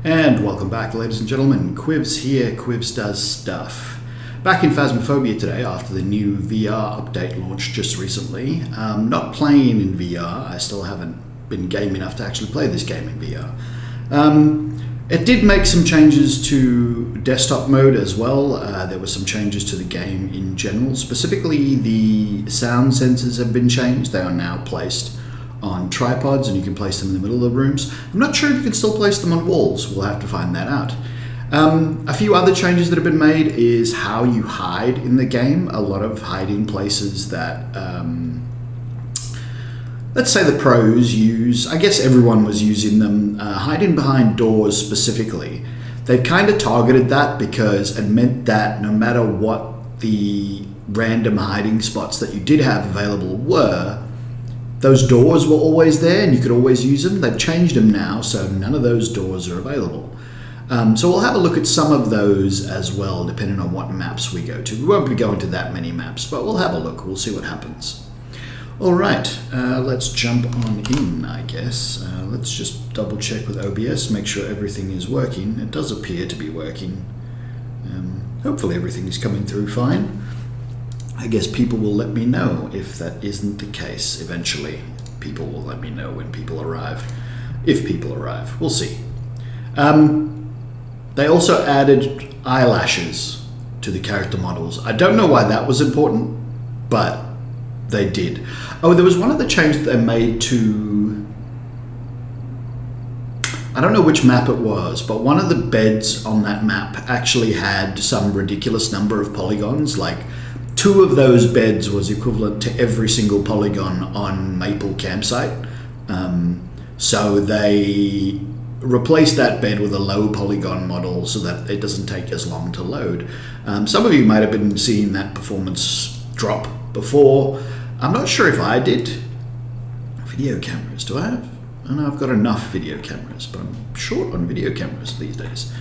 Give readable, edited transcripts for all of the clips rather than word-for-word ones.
And welcome back, ladies and gentlemen. Quivs here, Quivs does stuff. Back in Phasmophobia today after the new VR update launched just recently. Not playing in VR, I still haven't been game enough to actually play this game in VR. It did make some changes to desktop mode as well. There were some changes to the game in general. Specifically, the sound sensors have been changed. They are now placed on tripods and you can place them in the middle of the rooms. I'm not sure if you can still place them on walls. We'll have to find that out. A few other changes that have been made is how you hide in the game. A lot of hiding places that, let's say the pros use, I guess everyone was using them, hiding behind doors specifically. They've kind of targeted that because it meant that no matter what the random hiding spots that you did have available were, those doors were always there and you could always use them. They've changed them now, so none of those doors are available. So we'll have a look at some of those as well, depending on what maps we go to. We won't be going to that many maps, but we'll have a look. We'll see what happens. All right, let's jump on in, I guess. Let's just double check with OBS, make sure everything is working. It does appear to be working. Hopefully everything is coming through fine. I guess people will let me know if that isn't the case eventually. People will let me know when people arrive. If people arrive, we'll see. They also added eyelashes to the character models. I don't know why that was important, but they did. Oh, there was one other change that they made to, I don't know which map it was, but one of the beds on that map actually had some ridiculous number of polygons. Like 2 of those beds was equivalent to every single polygon on Maple Campsite. So they replaced that bed with a low polygon model so that it doesn't take as long to load. Some of you might have been seeing that performance drop before. I'm not sure if I did. Video cameras, do I have? I know I've got enough video cameras, but I'm short on video cameras these days.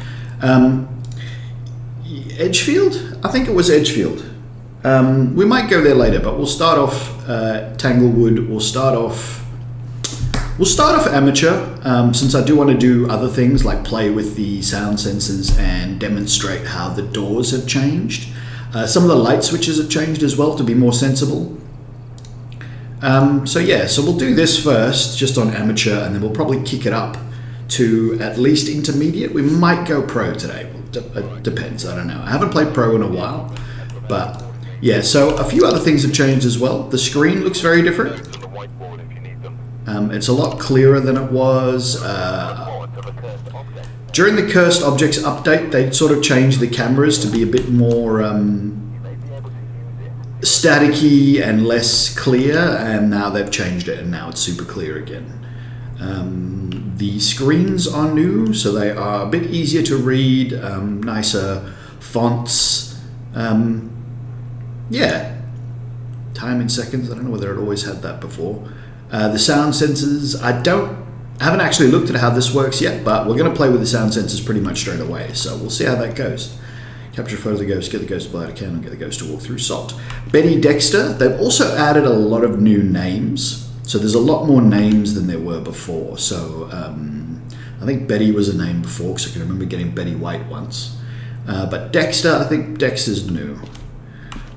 Edgefield? I think it was Edgefield. We might go there later, but we'll start off Tanglewood. We'll start off amateur, since I do want to do other things like play with the sound sensors and demonstrate how the doors have changed. Some of the light switches have changed as well to be more sensible. So we'll do this first, just on amateur, and then we'll probably kick it up to at least intermediate. We might go pro today. It depends, I don't know. I haven't played pro in a while, but yeah, so a few other things have changed as well. The screen looks very different. It's a lot clearer than it was. During the Cursed Objects update, they sort of changed the cameras to be a bit more staticky and less clear, and now they've changed it and now it's super clear again. The screens are new, so they are a bit easier to read, nicer fonts. Yeah, time in seconds. I don't know whether it always had that before. The sound sensors, I haven't actually looked at how this works yet, but we're going to play with the sound sensors pretty much straight away, so we'll see how that goes. Capture a photo of the ghost, get the ghost to light a candle, get the ghost to walk through salt. Betty Dexter, they've also added a lot of new names, so there's a lot more names than there were before. So I think Betty was a name before, because I can remember getting Betty White once. But Dexter, I think Dexter's new.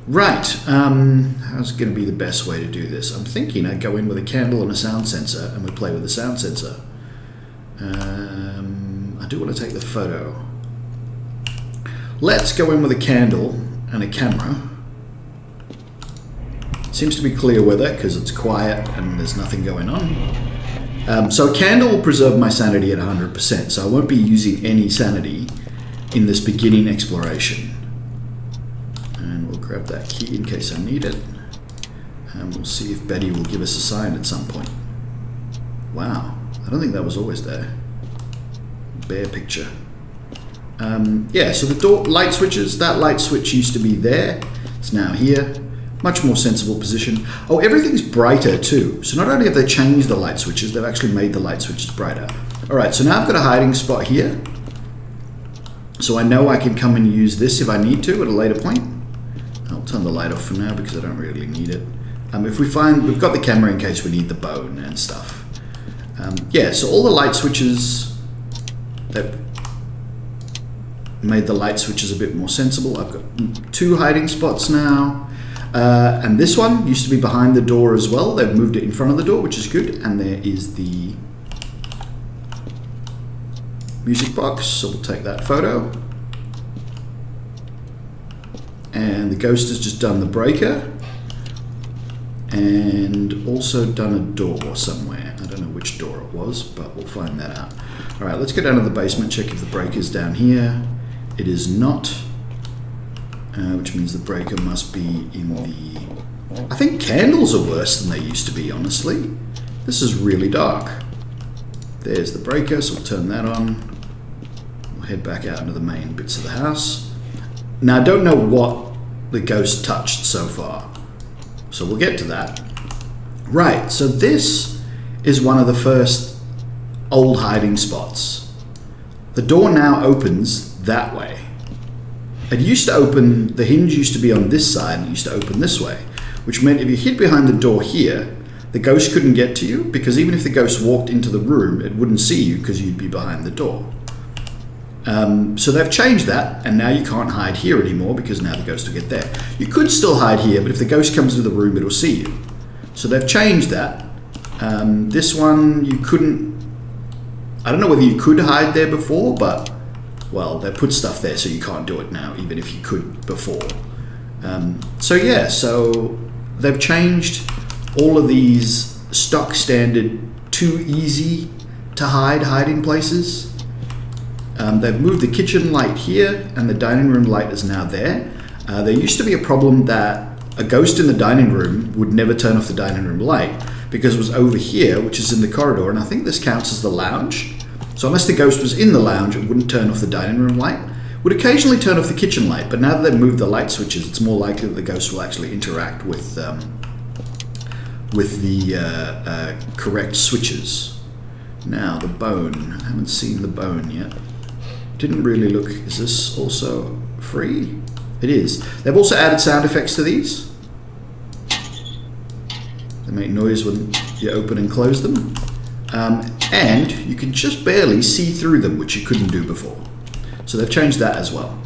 Right, how's going to be the best way to do this? I'm thinking I go in with a candle and a sound sensor and we play with the sound sensor. I do want to take the photo. Let's go in with a candle and a camera. Seems to be clear weather because it's quiet and there's nothing going on. So a candle will preserve my sanity at 100%, so I won't be using any sanity in this beginning exploration. Grab that key in case I need it, and we'll see if Betty will give us a sign at some point. Wow, I don't think that was always there. Bare picture. Yeah, so the door light switches, that light switch used to be there, it's now here. Much more sensible position. Oh, everything's brighter too. So not only have they changed the light switches, they've actually made the light switches brighter. All right, so now I've got a hiding spot here. So I know I can come and use this if I need to at a later point. I'll turn the light off for now because I don't really need it. If we find, we've got the camera in case we need the bone and stuff. Yeah, so all the light switches, they've made the light switches a bit more sensible. I've got 2 hiding spots now. And this one used to be behind the door as well. They've moved it in front of the door, which is good. And there is the music box, so we'll take that photo. And the ghost has just done the breaker. And also done a door somewhere. I don't know which door it was, but we'll find that out. Alright, let's go down to the basement, check if the breaker's down here. It is not, which means the breaker must be in the... I think candles are worse than they used to be, honestly. This is really dark. There's the breaker, so we'll turn that on. We'll head back out into the main bits of the house. Now, I don't know what the ghost touched so far, so we'll get to that. Right, so this is one of the first old hiding spots. The door now opens that way. It used to open, the hinge used to be on this side and it used to open this way, which meant if you hid behind the door here, the ghost couldn't get to you, because even if the ghost walked into the room, it wouldn't see you because you'd be behind the door. So they've changed that, and now you can't hide here anymore because now the ghost will get there. You could still hide here, but if the ghost comes into the room, it'll see you. So they've changed that. This one, you couldn't... I don't know whether you could hide there before, but, well, they put stuff there so you can't do it now, even if you could before. So yeah, so they've changed all of these stock standard too easy to hide hiding places. They've moved the kitchen light here, and the dining room light is now there. There used to be a problem that a ghost in the dining room would never turn off the dining room light because it was over here, which is in the corridor, and I think this counts as the lounge. So unless the ghost was in the lounge, it wouldn't turn off the dining room light. It would occasionally turn off the kitchen light, but now that they've moved the light switches, it's more likely that the ghost will actually interact with the correct switches. Now, the bone. I haven't seen the bone yet. Didn't really look... Is this also free? It is. They've also added sound effects to these. They make noise when you open and close them. And you can just barely see through them, which you couldn't do before. So they've changed that as well.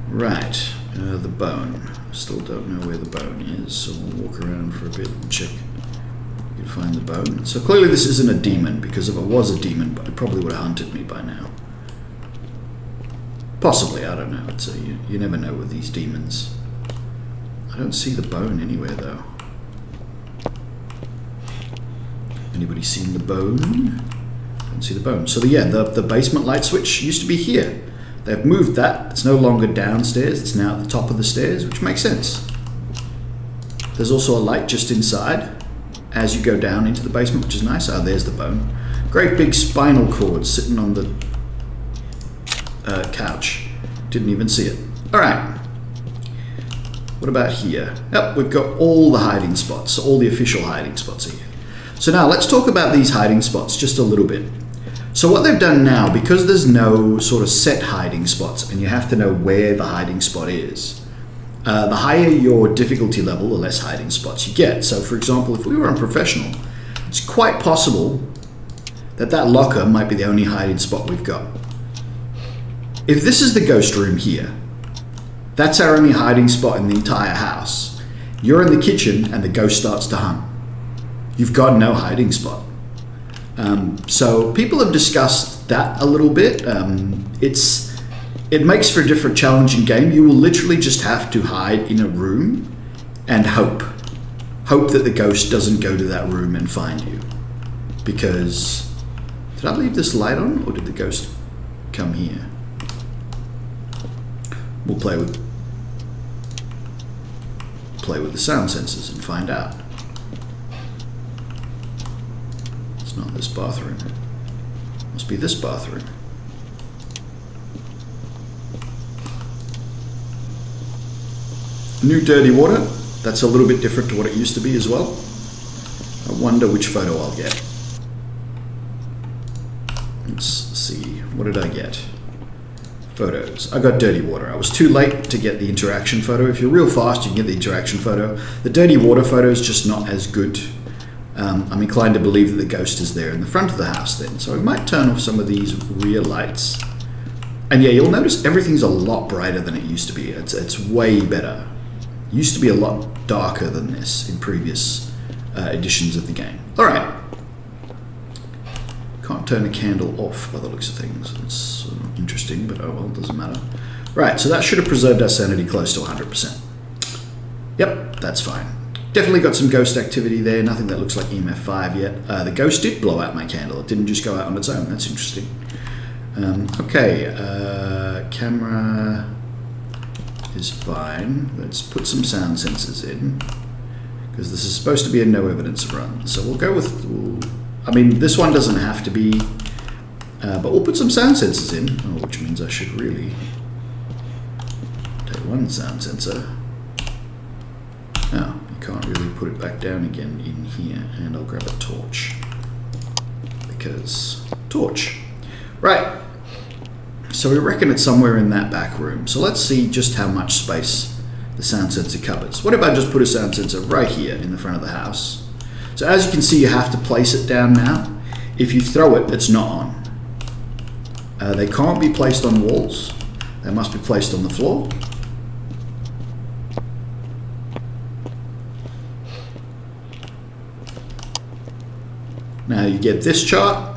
Right. The bone. Still don't know where the bone is, so we'll walk around for a bit and check. You can find the bone. So clearly this isn't a demon, because if it was a demon, it probably would have hunted me by now. Possibly, I don't know. It's you never know with these demons. I don't see the bone anywhere, though. Anybody seen the bone? Don't see the bone. So the basement light switch used to be here. They've moved that. It's no longer downstairs. It's now at the top of the stairs, which makes sense. There's also a light just inside as you go down into the basement, which is nice. Oh, there's the bone. Great big spinal cord sitting on the couch. Didn't even see it. All right. What about here? Yep, we've got all the hiding spots. All the official hiding spots are here. So now let's talk about these hiding spots just a little bit. So what they've done now, because there's no sort of set hiding spots and you have to know where the hiding spot is, the higher your difficulty level, the less hiding spots you get. So for example, if we were on professional, it's quite possible that that locker might be the only hiding spot we've got. If this is the ghost room here, that's our only hiding spot in the entire house. You're in the kitchen and the ghost starts to hunt. You've got no hiding spot. So people have discussed that a little bit. It makes for a different challenging game. You will literally just have to hide in a room and hope that the ghost doesn't go to that room and find you. Because, did I leave this light on or did the ghost come here? We'll play with the sound sensors and find out. It's not this bathroom. Must be this bathroom. New dirty water. That's a little bit different to what it used to be as well. I wonder which photo I'll get. Let's see. What did I get? Photos. I got dirty water. I was too late to get the interaction photo. If you're real fast, you can get the interaction photo. The dirty water photo is just not as good. I'm inclined to believe that the ghost is there in the front of the house then. So we might turn off some of these rear lights And yeah, you'll notice everything's a lot brighter than it used to be. It's way better. It used to be a lot darker than this in previous editions of the game. All right. Can't turn a candle off by the looks of things. It's interesting, but oh well, it doesn't matter. Right, so that should have preserved our sanity close to 100%. Yep, that's fine. Definitely got some ghost activity there. Nothing that looks like EMF 5 yet. The ghost did blow out my candle. It didn't just go out on its own. That's interesting. Okay, camera is fine. Let's put some sound sensors in, because this is supposed to be a no evidence run. So we'll go with, I mean, this one doesn't have to be, but we'll put some sound sensors in, which means I should really take one sound sensor. Oh, you can't really put it back down again in here, and I'll grab a torch, because torch. Right, so we reckon it's somewhere in that back room. So let's see just how much space the sound sensor covers. What if I just put a sound sensor right here in the front of the house? So as you can see, you have to place it down now. If you throw it, it's not on. They can't be placed on walls. They must be placed on the floor. Now you get this chart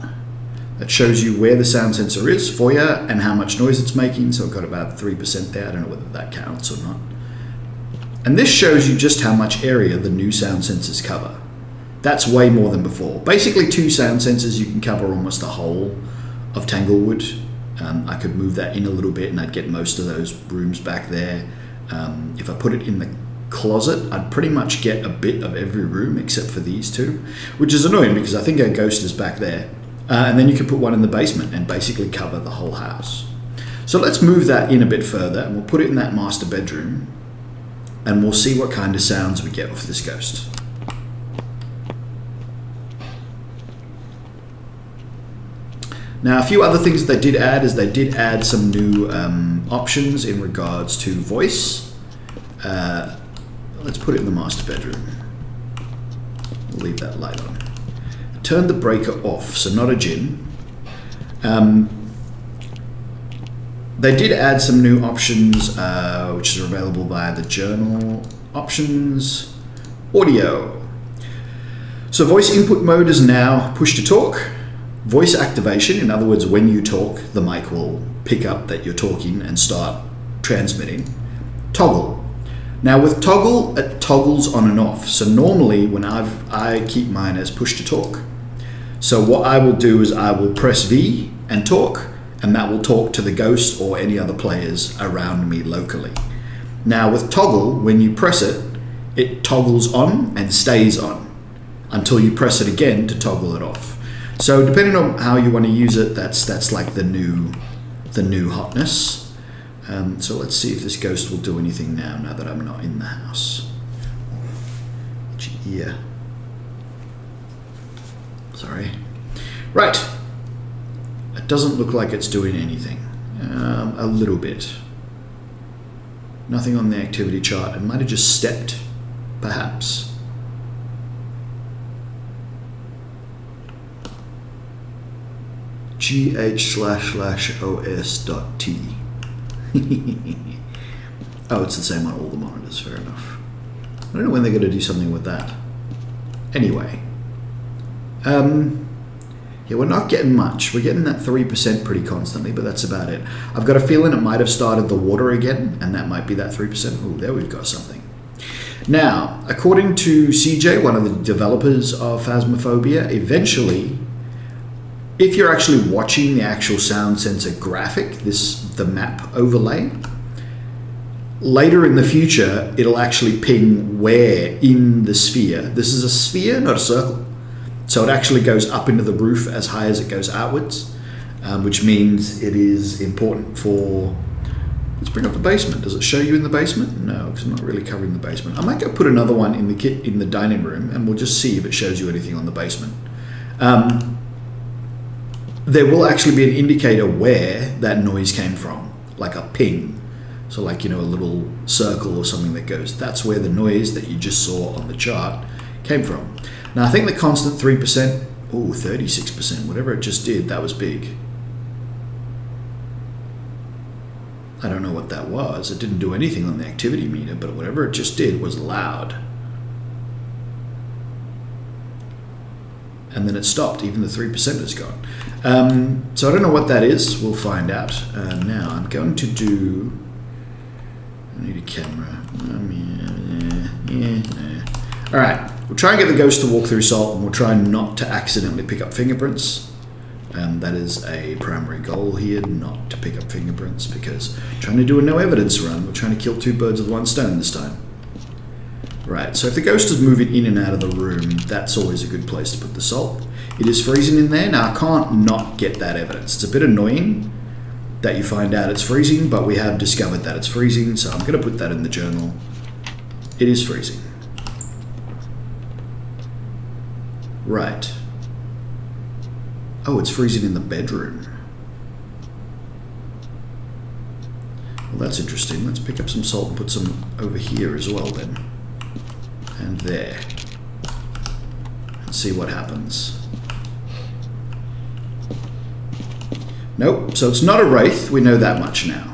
that shows you where the sound sensor is for you and how much noise it's making. So I've got about 3% there. I don't know whether that counts or not. And this shows you just how much area the new sound sensors cover. That's way more than before. Basically 2 sound sensors, you can cover almost the whole of Tanglewood. I could move that in a little bit and I'd get most of those rooms back there. If I put it in the closet, I'd pretty much get a bit of every room except for these 2, which is annoying because I think our ghost is back there. And then you could put one in the basement and basically cover the whole house. So let's move that in a bit further and we'll put it in that master bedroom and we'll see what kind of sounds we get off this ghost. Now, a few other things that they did add is they did add some new options in regards to voice. Let's put it in the master bedroom. We'll leave that light on. Turn the breaker off, so not a djinn. They did add some new options, which are available via the journal options. Audio. So voice input mode is now push to talk. Voice activation, in other words, when you talk, the mic will pick up that you're talking and start transmitting. Toggle. Now with toggle, it toggles on and off. So normally when I keep mine as push to talk. So what I will do is I will press V and talk, and that will talk to the ghost or any other players around me locally. Now with toggle, when you press it, it toggles on and stays on until you press it again to toggle it off. So depending on how you want to use it, that's like the new hotness. So let's see if this ghost will do anything now that I'm not in the house. Yeah. Sorry. Right. It doesn't look like it's doing anything. A little bit. Nothing on the activity chart. It might have just stepped, perhaps. gh//os.t. Oh, it's the same on all the monitors, fair enough. I don't know when they're going to do something with that. Anyway. Yeah, we're not getting much. We're getting that 3% pretty constantly, but that's about it. I've got a feeling it might have started the water again, and that might be that 3%. Oh, there we've got something. Now, according to CJ, one of the developers of Phasmophobia, eventually, if you're actually watching the actual sound sensor graphic, the map overlay, later in the future, it'll actually ping where in the sphere. This is a sphere, not a circle. So it actually goes up into the roof as high as it goes outwards, which means it is important for... Let's bring up the basement. Does it show you in the basement? No, because I'm not really covering the basement. I might go put another one in the dining room, and we'll just see if it shows you anything on the basement. There will actually be an indicator where that noise came from, like a ping. So like, a little circle or something that goes, that's where the noise that you just saw on the chart came from. Now I think the constant 3%, 36%, whatever it just did, that was big. I don't know what that was. It didn't do anything on the activity meter, but whatever it just did was loud. And then it stopped. Even the 3% is gone. So I don't know what that is. We'll find out. Now I'm going to do... I need a camera. All right. We'll try and get the ghost to walk through salt, and we'll try not to accidentally pick up fingerprints. That is a primary goal here, not to pick up fingerprints, because we're trying to do a no evidence run. We're trying to kill two birds with one stone this time. Right, so if the ghost is moving in and out of the room, that's always a good place to put the salt. It is freezing in there. Now, I can't not get that evidence. It's a bit annoying that you find out it's freezing, but we have discovered that it's freezing, so I'm going to put that in the journal. It is freezing. Right. Oh, it's freezing in the bedroom. Well, that's interesting. Let's pick up some salt and put some over here as well then. And there. And see what happens. Nope, so it's not a wraith. We know that much now.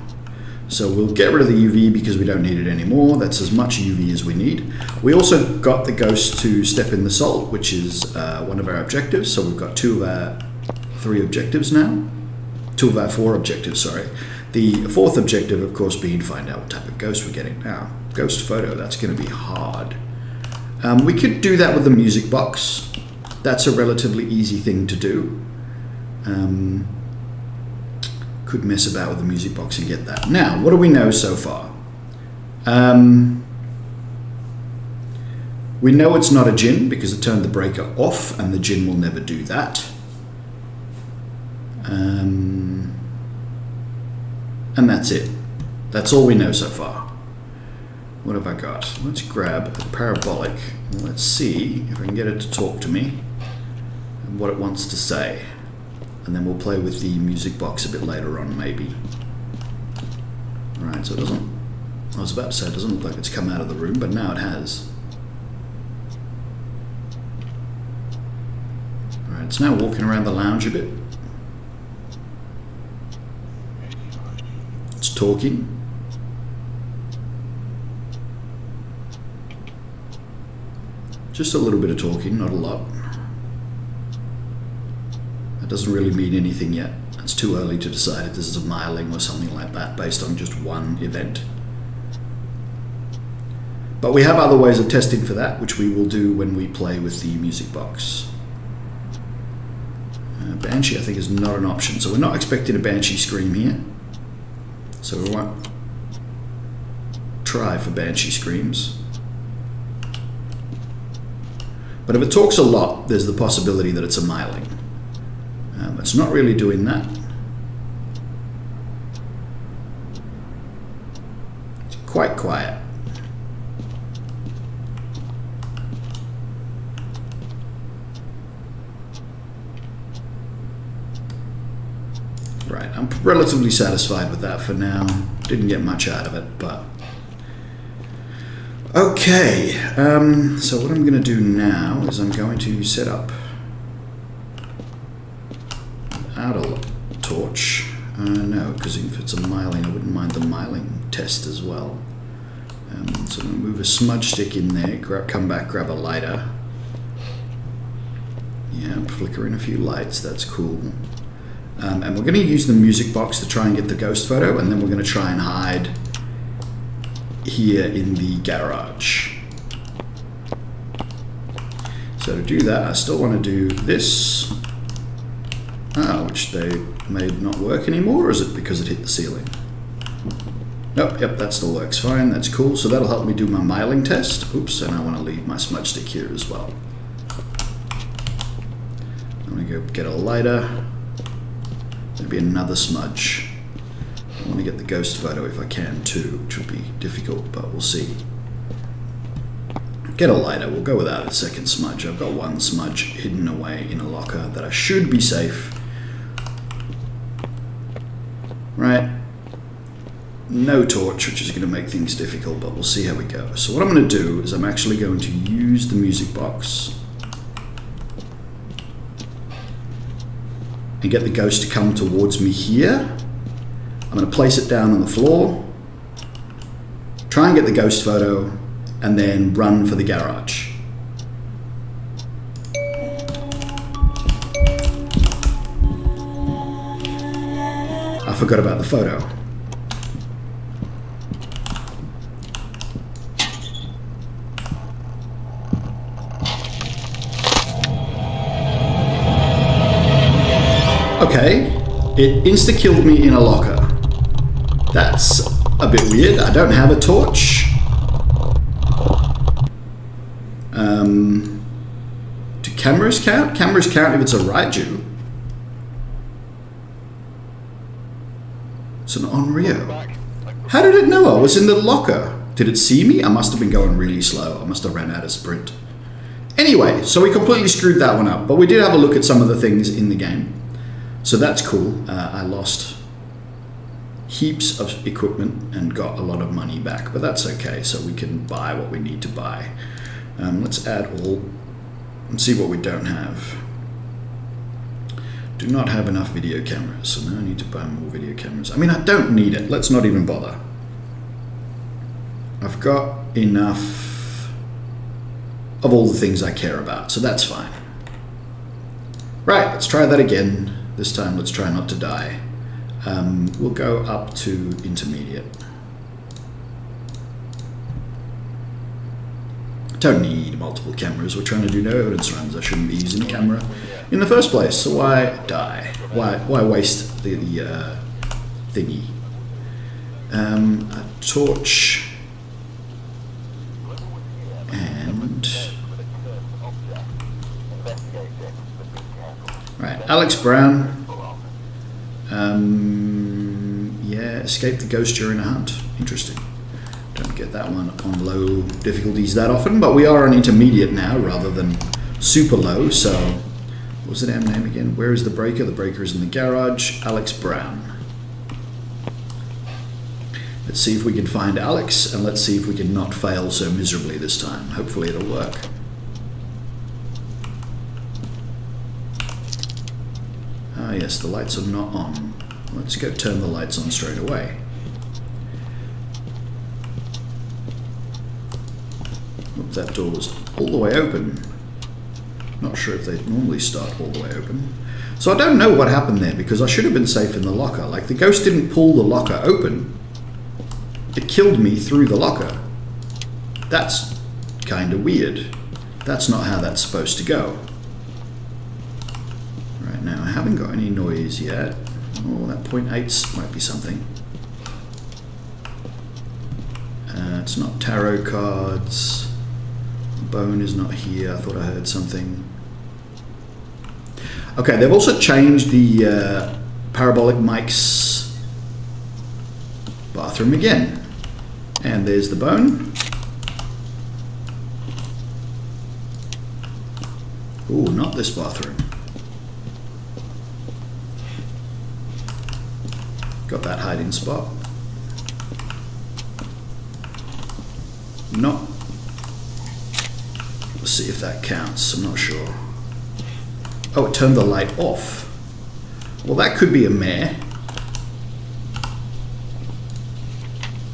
So we'll get rid of the UV because we don't need it anymore. That's as much UV as we need. We also got the ghost to step in the salt, which is one of our objectives. So we've got 2 of our 3 objectives now. 2 of our 4 objectives, sorry. The 4th objective, of course, being find out what type of ghost we're getting. Now, ghost photo, that's going to be hard. We could do that with the music box. That's a relatively easy thing to do. Could mess about with the music box and get that. Now, what do we know so far? We know it's not a djinn because it turned the breaker off, and the djinn will never do that. And that's it. That's all we know so far. What have I got? Let's grab a parabolic and let's see if I can get it to talk to me and what it wants to say. And then we'll play with the music box a bit later on, maybe. Alright, so it doesn't... I was about to say it doesn't look like it's come out of the room, but now it has. Alright, it's now walking around the lounge a bit. It's talking. Just a little bit of talking, not a lot. That doesn't really mean anything yet. It's too early to decide if this is a myling or something like that based on just one event. But we have other ways of testing for that, which we will do when we play with the music box. Banshee, I think, is not an option, so we're not expecting a Banshee scream here. So we won't try for Banshee screams. But if it talks a lot, there's the possibility that it's a myling. It's not really doing that. It's quite quiet. Right, I'm relatively satisfied with that for now. Didn't get much out of it, but... Okay, so what I'm going to do now is I'm going to set up a torch. No, because if it's a myling, I wouldn't mind the myling test as well. So I'm going to move a smudge stick in there, come back, grab a lighter. Yeah, flicker in a few lights, that's cool. And we're going to use the music box to try and get the ghost photo, and then we're going to try and hide here in the garage. So to do that, I still want to do this, which they made not work anymore, or is it because it hit the ceiling? Nope, yep, that still works fine, that's cool. So that'll help me do my myling test. Oops, and I want to leave my smudge stick here as well. I'm going to go get a lighter, maybe another smudge. I want to get the ghost photo if I can too, which will be difficult, but we'll see. Get a lighter, we'll go without a second smudge. I've got one smudge hidden away in a locker that I should be safe. Right. No torch, which is going to make things difficult, but we'll see how we go. So what I'm going to do is I'm actually going to use the music box and get the ghost to come towards me here. I'm going to place it down on the floor, try and get the ghost photo, and then run for the garage. I forgot about the photo. Okay, it insta-killed me in a locker. That's a bit weird. I don't have a torch. Do cameras count? Cameras count if it's a Raiju. It's an Onryo. How did it know I was in the locker? Did it see me? I must have been going really slow. I must have ran out of sprint. Anyway, so we completely screwed that one up, but we did have a look at some of the things in the game. So that's cool. I lost heaps of equipment and got a lot of money back, but that's okay. So we can buy what we need to buy. Let's add all and see what we don't have. Do not have enough video cameras, so now I need to buy more video cameras. I mean, I don't need it. Let's not even bother. I've got enough of all the things I care about, so that's fine. Right, let's try that again. This time, let's try not to die. We'll go up to intermediate. Don't need multiple cameras. We're trying to do no evidence runs. I shouldn't be using a camera in the first place. So why die? Why waste the thingy? A torch and right. Alex Brown. Yeah, escape the ghost during a hunt. Interesting. Don't get that one on low difficulties that often, but we are on intermediate now rather than super low. So, what was the damn name again? Where is the breaker? The breaker is in the garage. Alex Brown. Let's see if we can find Alex, and let's see if we can not fail so miserably this time. Hopefully it'll work. Ah yes, the lights are not on. Let's go turn the lights on straight away. Oop, that door's all the way open. Not sure if they normally start all the way open. So I don't know what happened there, because I should have been safe in the locker. Like, the ghost didn't pull the locker open. It killed me through the locker. That's kind of weird. That's not how that's supposed to go. Right now, I haven't got any noise yet. Oh, that 0.8 might be something. It's not tarot cards. Bone is not here. I thought I heard something. Okay, they've also changed the parabolic mic's bathroom again. And there's the bone. Ooh, not this bathroom. Got that hiding spot. Not. Let's see if that counts. I'm not sure. Oh, it turned the light off. Well, that could be a mare.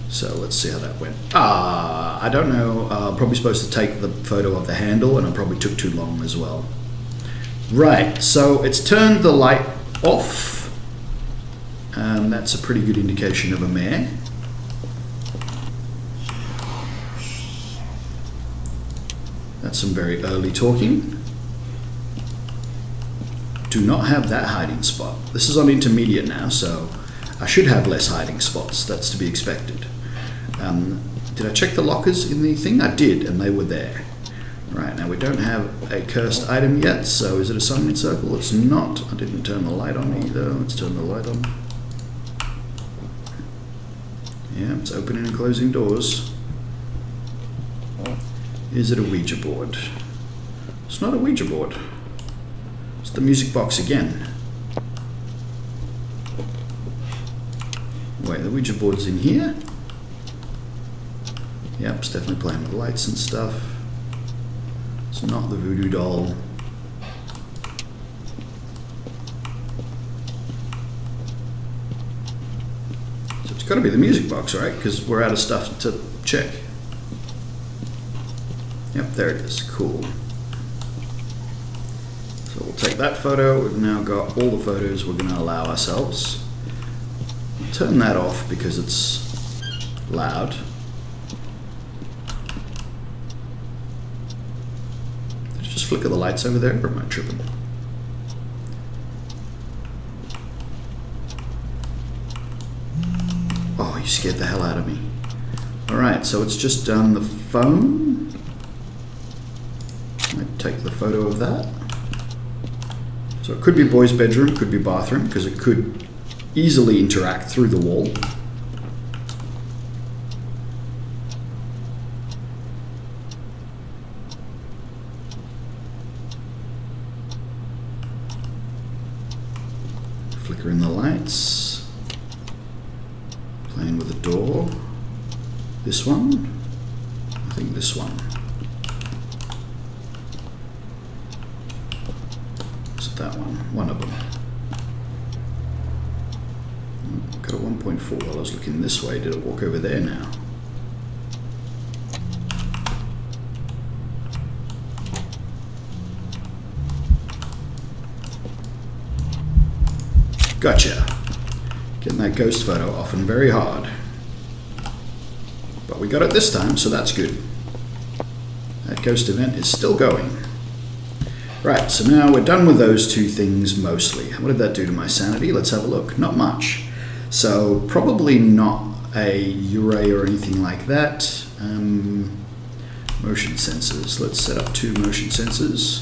So let's see how that went. I don't know. I'm probably supposed to take the photo of the handle, and I probably took too long as well. Right, so it's turned the light off. That's a pretty good indication of a mare. That's some very early talking. Do not have that hiding spot. This is on intermediate now, so I should have less hiding spots. That's to be expected. Did I check the lockers in the thing? I did, and they were there. Right, now we don't have a cursed item yet, so is it a summoning circle? It's not. I didn't turn the light on either. Let's turn the light on. Yeah, it's opening and closing doors. Is it a Ouija board? It's not a Ouija board. It's the music box again. Wait, the Ouija board's in here? Yep, it's definitely playing with lights and stuff. It's not the voodoo doll. got to be the music box, right? Because we're out of stuff to check. Yep, there it is. Cool. So we'll take that photo. We've now got all the photos we're going to allow ourselves. Turn that off because it's loud. Did I just flicker the lights over there, or am I tripping? Oh, you scared the hell out of me. Alright, so it's just done the phone. I'd take the photo of that. So it could be boys' bedroom, could be bathroom, because it could easily interact through the wall. Flicker in the lights. Playing with the door. This one? I think this one. Is it that one? One of them. Got a 1.4 while I was looking this way. Did it walk over there now? Gotcha. Getting that ghost photo often very hard. But we got it this time, so that's good. That ghost event is still going. Right, so now we're done with those two things mostly. What did that do to my sanity? Let's have a look. Not much. So probably not a Uray or anything like that. Motion sensors. Let's set up 2 motion sensors.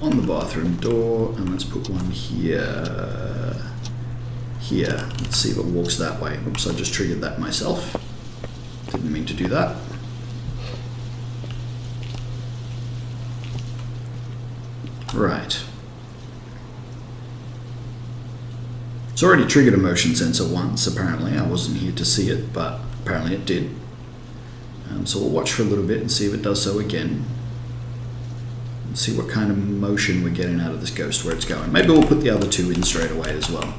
On the bathroom door, and let's put one here. Here. Let's see if it walks that way. Oops, I just triggered that myself. Didn't mean to do that. Right. It's already triggered a motion sensor once, apparently. I wasn't here to see it, but apparently it did. So we'll watch for a little bit and see if it does so again. See what kind of motion we're getting out of this ghost, where it's going. Maybe we'll put the other 2 in straight away as well.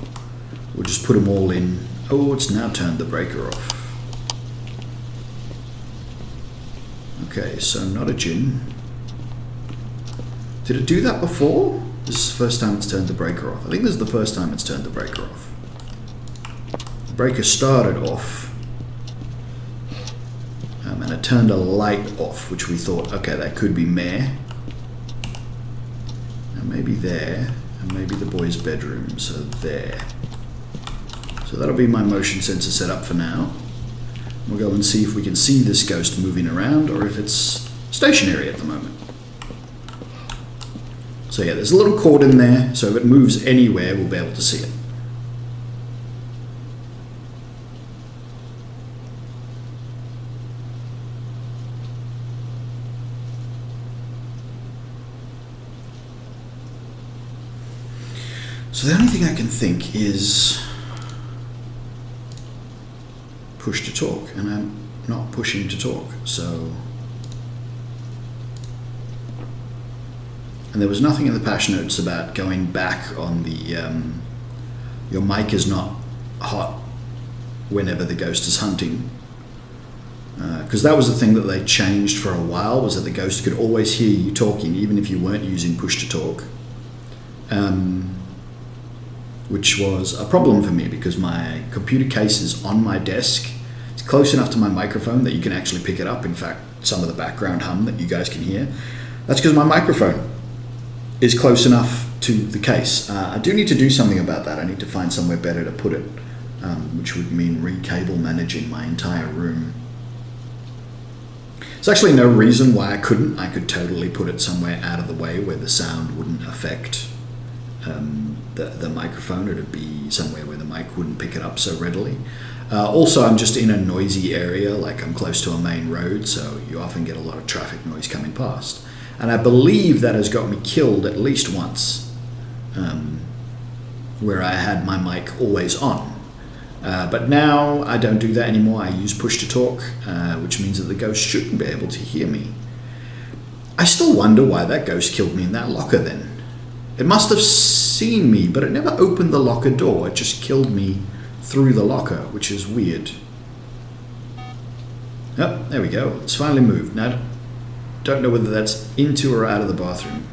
We'll just put them all in. Oh, it's now turned the breaker off. Okay, so not a djinn. Did it do that before? This is the first time it's turned the breaker off. I think this is the first time it's turned the breaker off. The breaker started off. And it turned a light off, which we thought, okay, that could be mare. Maybe there, and maybe the boys' bedroom, so there. So that'll be my motion sensor setup for now. We'll go and see if we can see this ghost moving around, or if it's stationary at the moment. So yeah, there's a little cord in there, so if it moves anywhere, we'll be able to see it. So the only thing I can think is push to talk, and I'm not pushing to talk, so... And there was nothing in the patch notes about going back on the... your mic is not hot whenever the ghost is hunting. Because that was the thing that they changed for a while, was that the ghost could always hear you talking, even if you weren't using push to talk. Which was a problem for me because my computer case is on my desk. It's close enough to my microphone that you can actually pick it up. In fact, some of the background hum that you guys can hear, that's because my microphone is close enough to the case. I do need to do something about that. I need to find somewhere better to put it, which would mean re-cable managing my entire room. There's actually no reason why I couldn't. I could totally put it somewhere out of the way where the sound wouldn't affect the microphone. It'd be somewhere where the mic wouldn't pick it up so readily. Also, I'm just in a noisy area, like I'm close to a main road, so you often get a lot of traffic noise coming past. And I believe that has got me killed at least once, where I had my mic always on. But now I don't do that anymore. I use push to talk, which means that the ghost shouldn't be able to hear me. I still wonder why that ghost killed me in that locker then. It must have seen me, but it never opened the locker door. It just killed me through the locker, which is weird. Oh, there we go. It's finally moved. Now, don't know whether that's into or out of the bathroom.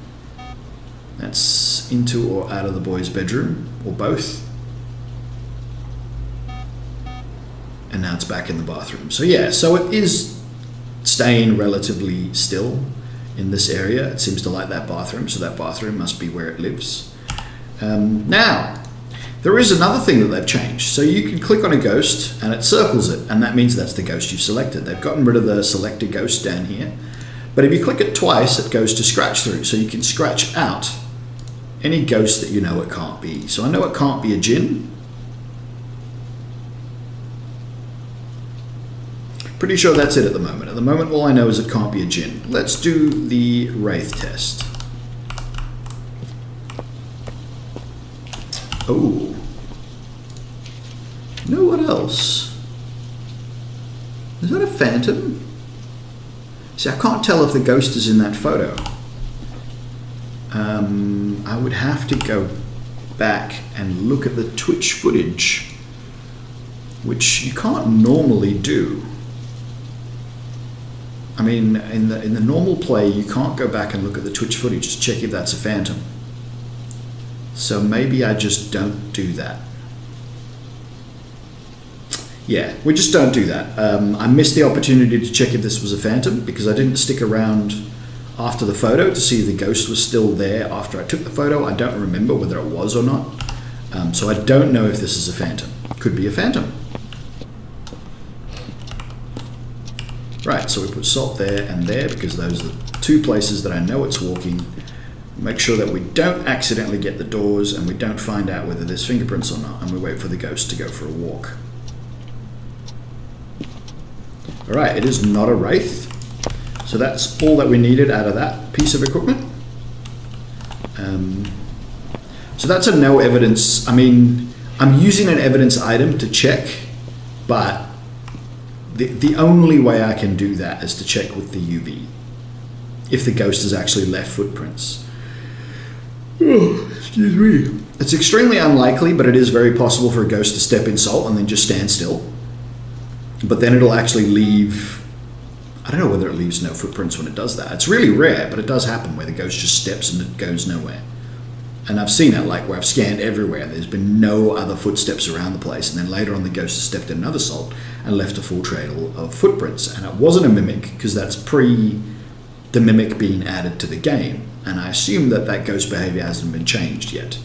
That's into or out of the boys' bedroom, or both. And now it's back in the bathroom. So yeah, so it is staying relatively still in this area. It seems to like that bathroom, so that bathroom must be where it lives. Now, there is another thing that they've changed. So you can click on a ghost and it circles it, and that means that's the ghost you've selected. They've gotten rid of the selected ghost down here. But if you click it twice, it goes to scratch through. So you can scratch out any ghost that you know it can't be. So I know it can't be a djinn. Pretty sure that's it at the moment. At the moment, all I know is it can't be a djinn. Let's do the wraith test. Oh. You know what else? Is that a phantom? See, I can't tell if the ghost is in that photo. I would have to go back and look at the Twitch footage, which you can't normally do. I mean, in the normal play, you can't go back and look at the Twitch footage to check if that's a phantom. So maybe I just don't do that. Yeah, we just don't do that. I missed the opportunity to check if this was a phantom because I didn't stick around after the photo to see if the ghost was still there after I took the photo. I don't remember whether it was or not. So I don't know if this is a phantom. Could be a phantom. Right, so we put salt there and there because those are the two places that I know it's walking. Make sure that we don't accidentally get the doors and we don't find out whether there's fingerprints or not, and we wait for the ghost to go for a walk. Alright, it is not a wraith. So that's all that we needed out of that piece of equipment. So that's a no evidence. I mean, I'm using an evidence item to check, but the only way I can do that is to check with the UV. If the ghost has actually left footprints. Oh, excuse me. It's extremely unlikely, but it is very possible for a ghost to step in salt and then just stand still. But then it'll actually leave, I don't know whether it leaves no footprints when it does that. It's really rare, but it does happen where the ghost just steps and it goes nowhere. And I've seen it, like where I've scanned everywhere. There's been no other footsteps around the place. And then later on the ghost has stepped in another salt and left a full trail of footprints. And it wasn't a mimic because that's pre the mimic being added to the game. And I assume that that ghost behavior hasn't been changed yet.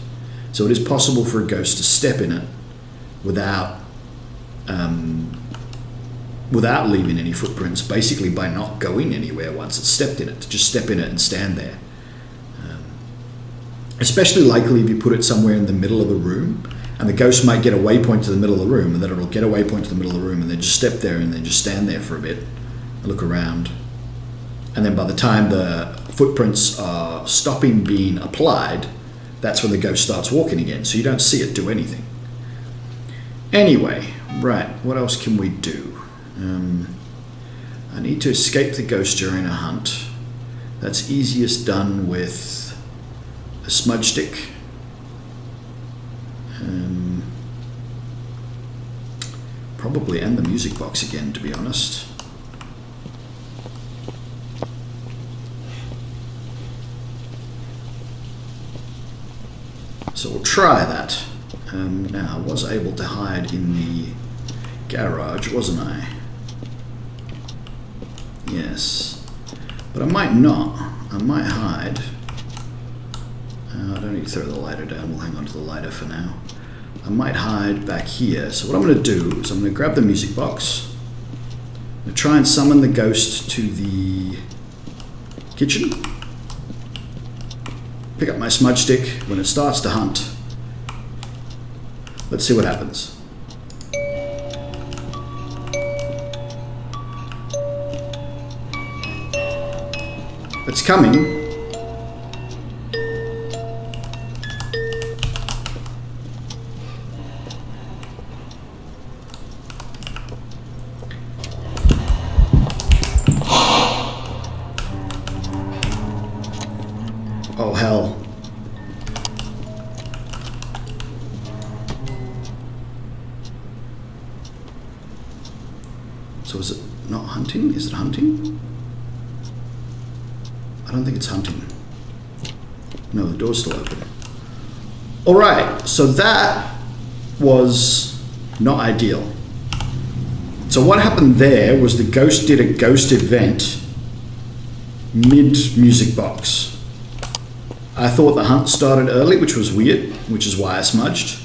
So it is possible for a ghost to step in it without leaving any footprints, basically by not going anywhere once it's stepped in it, to just step in it and stand there. Especially likely if you put it somewhere in the middle of the room, and the ghost might get a waypoint to the middle of the room, and then it'll get a waypoint to the middle of the room, and then just step there and then just stand there for a bit and look around. And then by the time the footprints are stopping being applied, that's when the ghost starts walking again, so you don't see it do anything. Anyway, right, what else can we do? I need to escape the ghost during a hunt. That's easiest done with a smudge stick. Probably and the music box again, to be honest. So we'll try that. Now, I was able to hide in the garage, wasn't I? Yes. But I might not. I might hide. I don't need to throw the lighter down. We'll hang on to the lighter for now. I might hide back here. So what I'm going to do is I'm going to grab the music box. I'm going to try and summon the ghost to the kitchen. Pick up my smudge stick. When it starts to hunt, let's see what happens. It's coming. So is it not hunting? Is it hunting? I don't think it's hunting. No, the door's still open. All right, so that was not ideal. So what happened there was the ghost did a ghost event mid-music box. I thought the hunt started early, which was weird, which is why I smudged.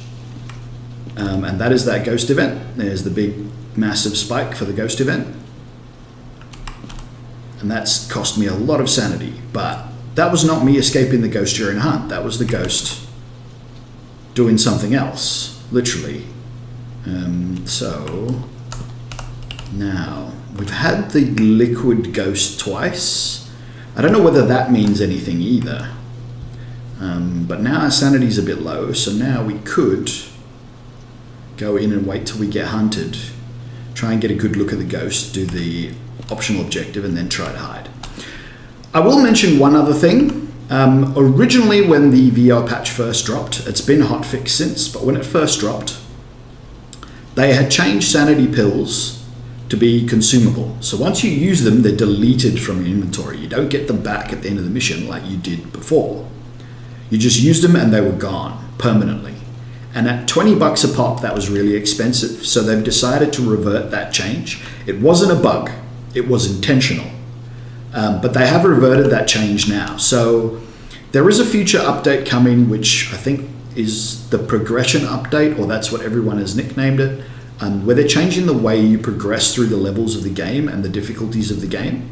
And that is that ghost event. There's the big, massive spike for the ghost event. And that's cost me a lot of sanity, but that was not me escaping the ghost during a hunt. That was the ghost doing something else, literally. So now we've had the liquid ghost twice. I don't know whether that means anything either. But now our sanity's a bit low, so now we could go in and wait till we get hunted, try and get a good look at the ghost, do the optional objective, and then try to hide. I will mention one other thing. Originally, when the VR patch first dropped, it's been hotfixed since, but when it first dropped, they had changed sanity pills to be consumable. So once you use them, they're deleted from your inventory. You don't get them back at the end of the mission like you did before. You just used them and they were gone permanently. And at $20 a pop, that was really expensive. So they've decided to revert that change. It wasn't a bug, it was intentional. But they have reverted that change now. So there is a future update coming, which I think is the progression update, or that's what everyone has nicknamed it, where they're changing the way you progress through the levels of the game and the difficulties of the game.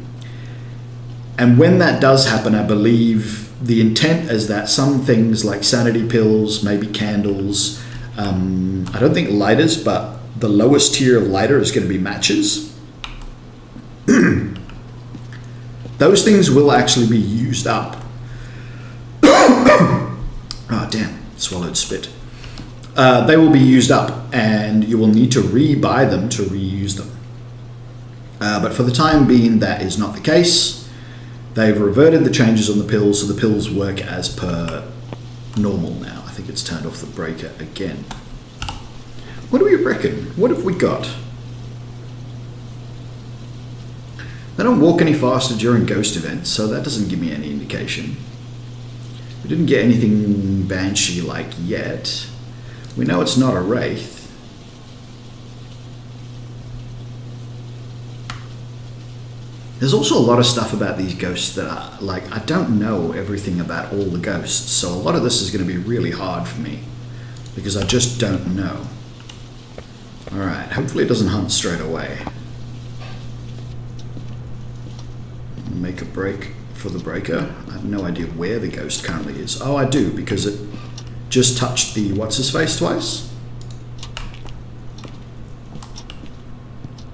And when that does happen, I believe the intent is that some things like sanity pills, maybe candles, I don't think lighters, but the lowest tier of lighter is going to be matches. Those things will actually be used up. Oh, damn, swallowed spit. They will be used up, and you will need to re-buy them to reuse them. But for the time being, that is not the case. They've reverted the changes on the pills, so the pills work as per normal now. I think it's turned off the breaker again. What do we reckon? What have we got? They don't walk any faster during ghost events, so that doesn't give me any indication. We didn't get anything Banshee-like yet. We know it's not a Wraith. There's also a lot of stuff about these ghosts that are, like, I don't know everything about all the ghosts, so a lot of this is going to be really hard for me, because I just don't know. Alright, hopefully it doesn't hunt straight away. Make a break for the breaker. I have no idea where the ghost currently is. Oh, I do, because it just touched the what's-his-face twice.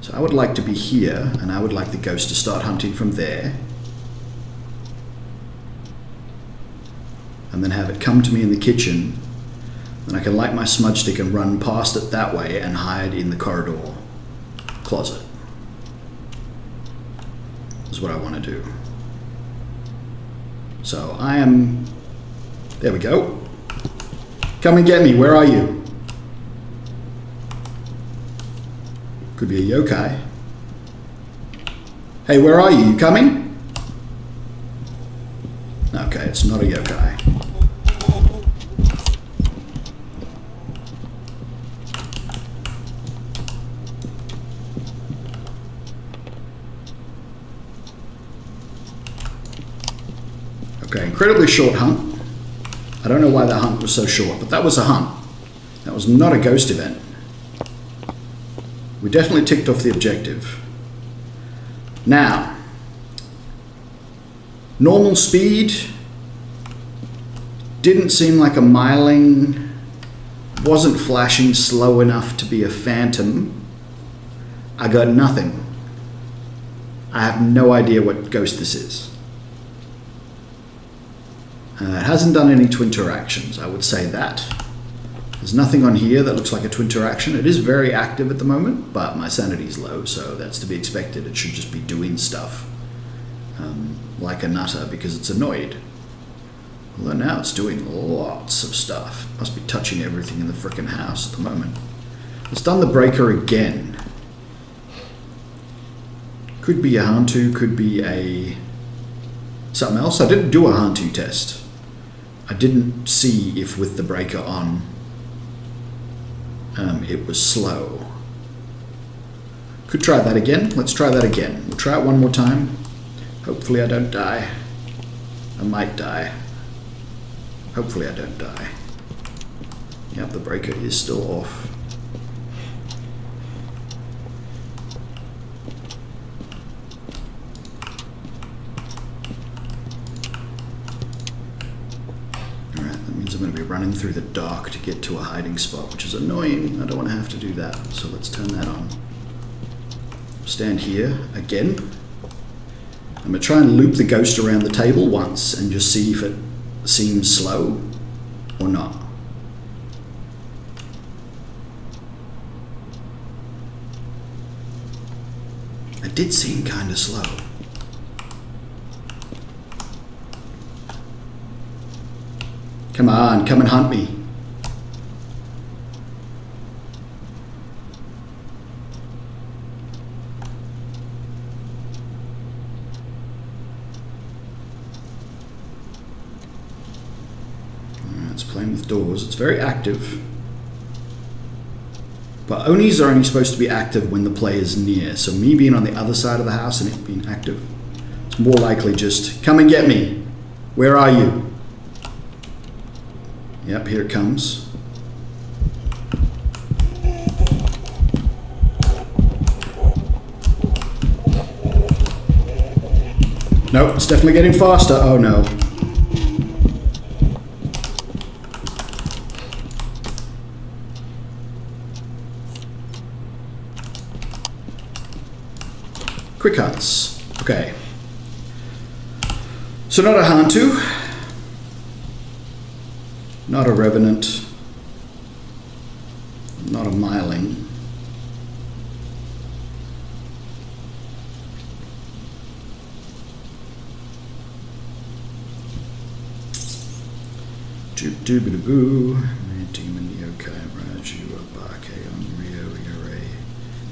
So I would like to be here, and I would like the ghost to start hunting from there. And then have it come to me in the kitchen. Then I can light my smudge stick and run past it that way and hide in the corridor closet. Is what I want to do. So I am... There we go. Come and get me. Where are you? Could be a yokai. Hey, where are you? You coming? Okay, it's not a yokai. Okay, incredibly short hunt. I don't know why that hunt was so short, but that was a hunt. That was not a ghost event. We definitely ticked off the objective. Now, normal speed didn't seem like a miling, wasn't flashing slow enough to be a phantom. I got nothing. I have no idea what ghost this is. It hasn't done any twin interactions, I would say that. There's nothing on here that looks like a twin interaction. It is very active at the moment, but my sanity's low, so that's to be expected. It should just be doing stuff like a nutter because it's annoyed. Although now it's doing lots of stuff. Must be touching everything in the frickin' house at the moment. It's done the breaker again. Could be a Hantu, could be a something else. I didn't do a Hantu test. I didn't see if with the breaker on it was slow. Could try that again. Let's try that again. We'll try it one more time. Hopefully I don't die. I might die. Hopefully I don't die. Yep, the breaker is still off. I'm going to be running through the dark to get to a hiding spot, which is annoying. I don't want to have to do that, so let's turn that on. Stand here again. I'm going to try and loop the ghost around the table once and just see if it seems slow or not. It did seem kind of slow. Come on, come and hunt me. It's playing with doors. It's very active. But Onis are only supposed to be active when the player's near. So me being on the other side of the house and it being active, it's more likely just, come and get me. Where are you? Yep, here it comes. Nope, it's definitely getting faster. Oh no. Quick hunts. Okay. So not a Hantu. Not a Revenant, not a Myling. Doop-doop-a-boo, Demon, Yokai, Raju, Abake, Onryo, Yurei,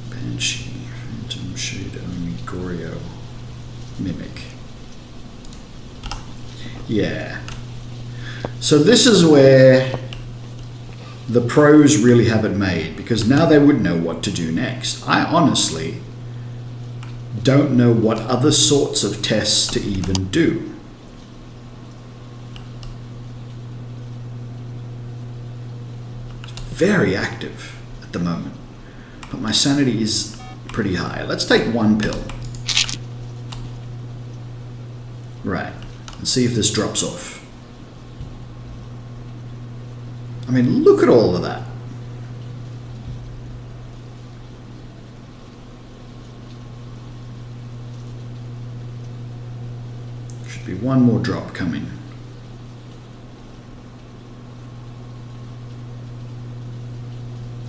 Banshee, Phantom, Shade, Oni, Goryo, Mimic. Yeah. So this is where the pros really have it made, because now they would know what to do next. I honestly don't know what other sorts of tests to even do. It's very active at the moment, but my sanity is pretty high. Let's take one pill. Right, and see if this drops off. I mean, look at all of that. Should be one more drop coming.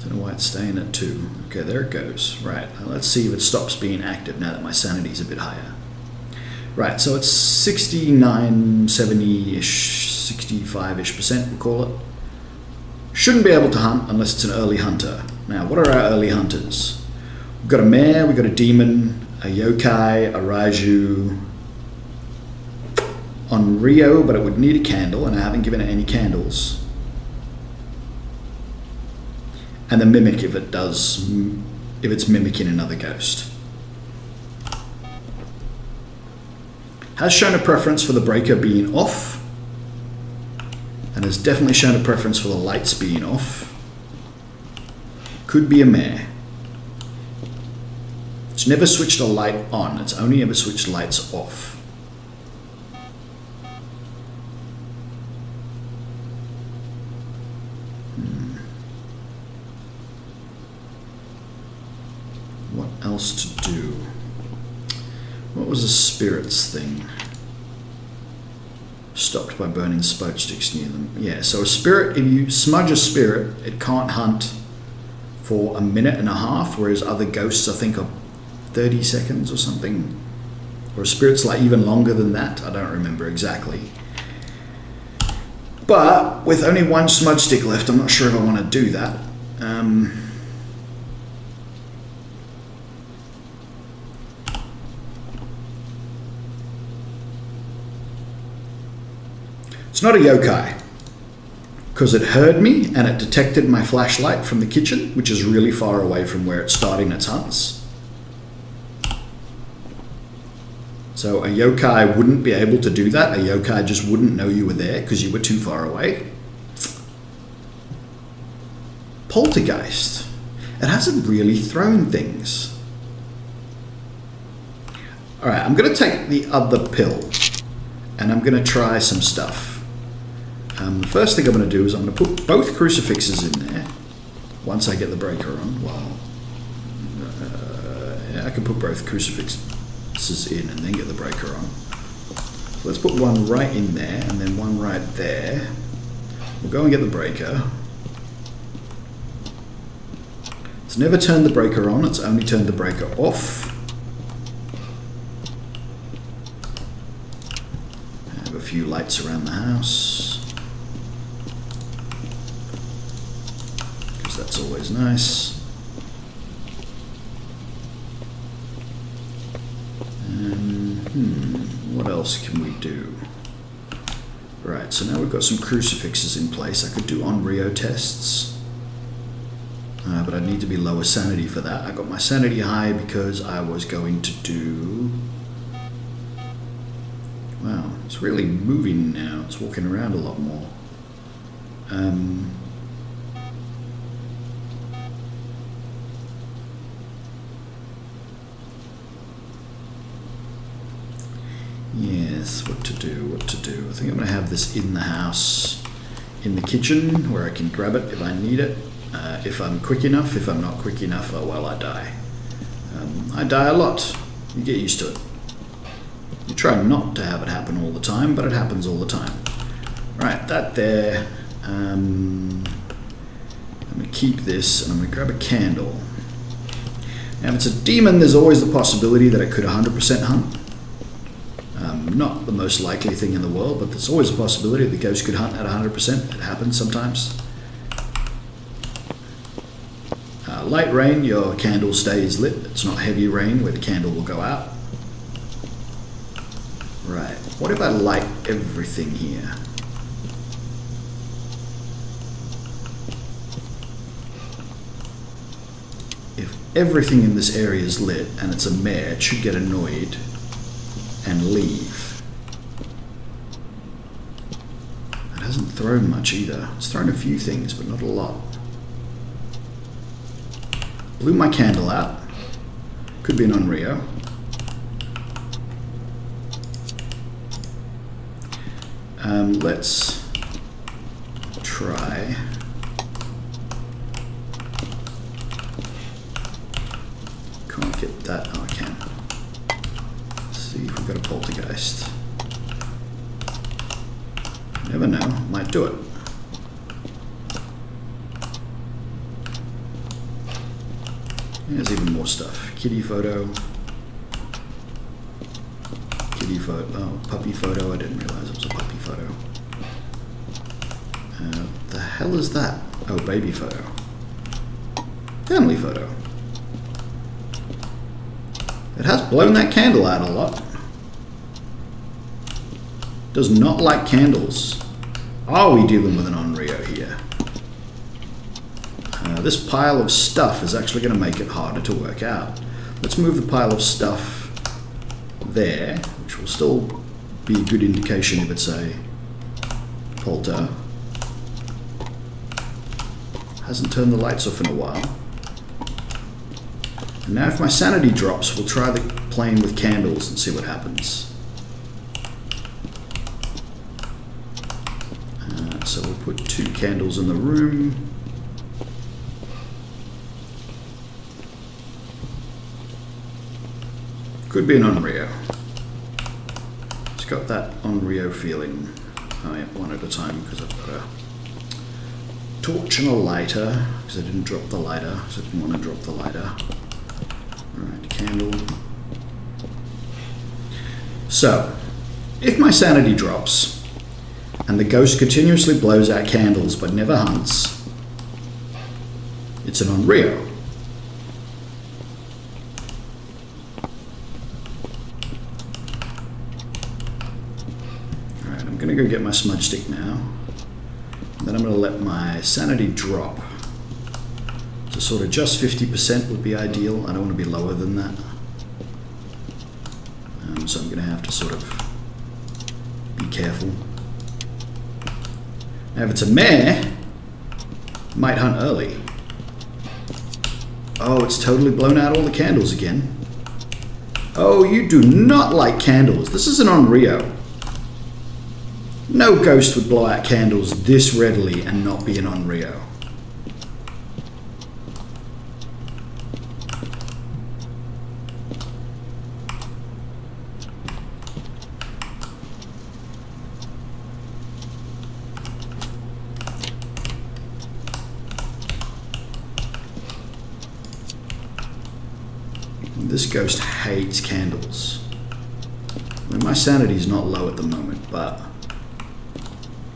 Don't know why it's staying at 2. Okay, there it goes. Right, now let's see if it stops being active now that my sanity's a bit higher. Right, so it's 69, 70-ish, 65-ish%, we'll call it. Shouldn't be able to hunt unless it's an early hunter. Now, what are our early hunters? We've got a mare, we've got a demon, a yokai, a raiju, on Rio, but it would need a candle, and I haven't given it any candles. And the mimic if it's mimicking another ghost. Has shown a preference for the breaker being off, and has definitely shown a preference for the lights being off. Could be a mare. It's never switched a light on, it's only ever switched lights off. What else to do? What was the spirits thing? Stopped by burning spoke sticks near them. Yeah, so a spirit, if you smudge a spirit, it can't hunt for a minute and a half, whereas other ghosts, I think, are 30 seconds or something. Or a spirit's like even longer than that. I don't remember exactly. But with only one smudge stick left, I'm not sure if I want to do that. It's not a yokai, because it heard me and it detected my flashlight from the kitchen, which is really far away from where it's starting its hunts. So a yokai wouldn't be able to do that. A yokai just wouldn't know you were there because you were too far away. Poltergeist. It hasn't really thrown things. Alright, I'm going to take the other pill and I'm going to try some stuff. The first thing I'm going to do is I'm going to put both crucifixes in there once I get the breaker on. Well, yeah, I can put both crucifixes in and then get the breaker on. So let's put one right in there and then one right there. We'll go and get the breaker. It's never turned the breaker on, it's only turned the breaker off. I have a few lights around the house. Because that's always nice. What else can we do? Right, so now we've got some crucifixes in place. I could do on-Rio tests. But I'd need to be lower sanity for that. I got my sanity high because I was going to do... Wow, it's really moving now. It's walking around a lot more. Yes, what to do. I think I'm going to have this in the house, in the kitchen, where I can grab it if I need it. If I'm quick enough. If I'm not quick enough, oh well, I die. I die a lot. You get used to it. You try not to have it happen all the time, but it happens all the time. Right, that there. I'm going to keep this, and I'm going to grab a candle. Now, if it's a demon, there's always the possibility that it could 100% hunt. Not the most likely thing in the world, but there's always a possibility the ghost could hunt at 100%. It happens sometimes. Light rain, your candle stays lit. It's not heavy rain where the candle will go out. Right, what if I light everything here? If everything in this area is lit and it's a mare, it should get annoyed and leave. It hasn't thrown much either. It's thrown a few things, but not a lot. Blew my candle out. Could be an on-Rio. Let's try. Can't get that. Oh, I can. Let's see if we've got a poltergeist. Never know. Might do it. There's even more stuff. Kitty photo. Kitty photo. Oh, puppy photo. I didn't realize it was a puppy photo. The hell is that? Oh, baby photo. Family photo. It has blown that candle out a lot. Does not like candles. Are we dealing with an on-Rio here? This pile of stuff is actually going to make it harder to work out. Let's move the pile of stuff there, which will still be a good indication if it's a polter. Hasn't turned the lights off in a while. And now if my sanity drops, we'll try playing with candles and see what happens. So we'll put 2 candles in the room. Could be an on-Rio. It's got that on-Rio feeling. Oh yeah, one at a time because I've got a torch and a lighter because I didn't drop the lighter, so I didn't want to drop the lighter. Alright, candle. So, if my sanity drops and the ghost continuously blows out candles but never hunts, it's an on-Rio. I'm going going to go get my smudge stick now. And then I'm going to let my sanity drop to sort of just 50% would be ideal. I don't want to be lower than that. So I'm going to have to sort of be careful. Now if it's a mare, might hunt early. Oh, it's totally blown out all the candles again. Oh, you do not like candles. This isn't on Rio. No ghost would blow out candles this readily and not be an on Rio. This ghost hates candles. I mean, my sanity is not low at the moment, but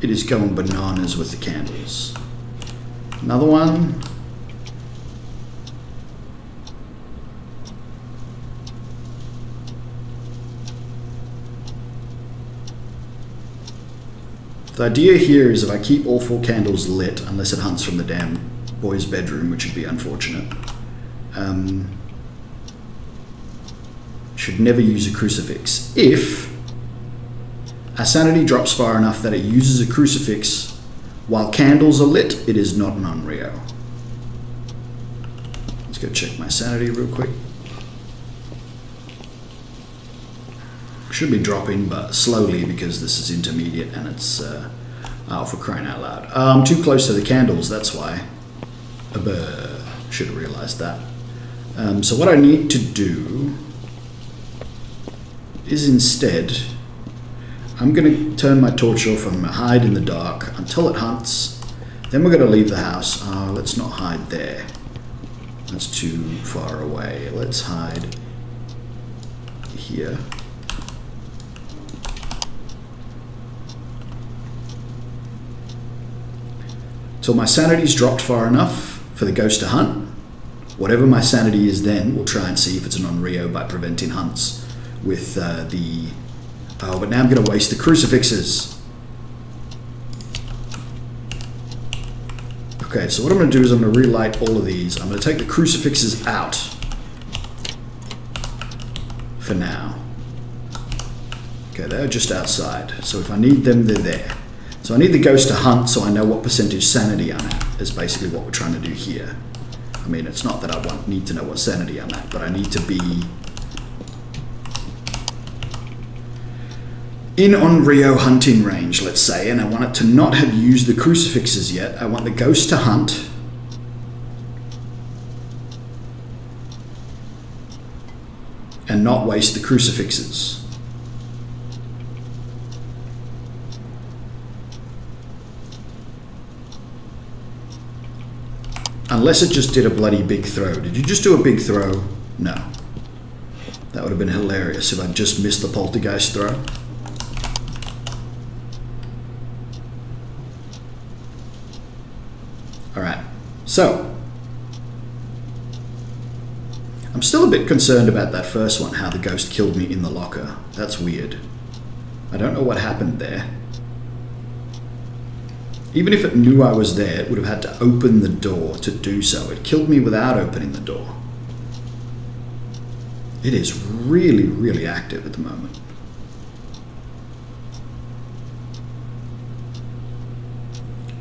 it is going bananas with the candles. Another one. The idea here is if I keep all 4 candles lit, unless it hunts from the damn boy's bedroom, which would be unfortunate, should never use a crucifix. If our sanity drops far enough that it uses a crucifix while candles are lit, it is not an on-Rio. Let's go check my sanity real quick. Should be dropping, but slowly because this is intermediate and it's, oh, for crying out loud. I'm too close to the candles, that's why. Should have realized that. So what I need to do is instead, I'm going to turn my torch off and hide in the dark until it hunts. Then we're going to leave the house. Let's not hide there. That's too far away. Let's hide here. Till my sanity's dropped far enough for the ghost to hunt. Whatever my sanity is then, we'll try and see if it's an on-Rio by preventing hunts with the... Oh, but now I'm going to waste the crucifixes. Okay, so what I'm going to do is I'm going to relight all of these. I'm going to take the crucifixes out for now. Okay, they're just outside. So if I need them, they're there. So I need the ghost to hunt so I know what percentage sanity I'm at, is basically what we're trying to do here. I mean, it's not that I need to know what sanity I'm at, but I need to be in on Rio hunting range, let's say, and I want it to not have used the crucifixes yet. I want the ghost to hunt. And not waste the crucifixes. Unless it just did a bloody big throw. Did you just do a big throw? No. That would have been hilarious if I just missed the poltergeist throw. Alright, so I'm still a bit concerned about that first one, how the ghost killed me in the locker. That's weird. I don't know what happened there. Even if it knew I was there, it would have had to open the door to do so. It killed me without opening the door. It is really, really active at the moment.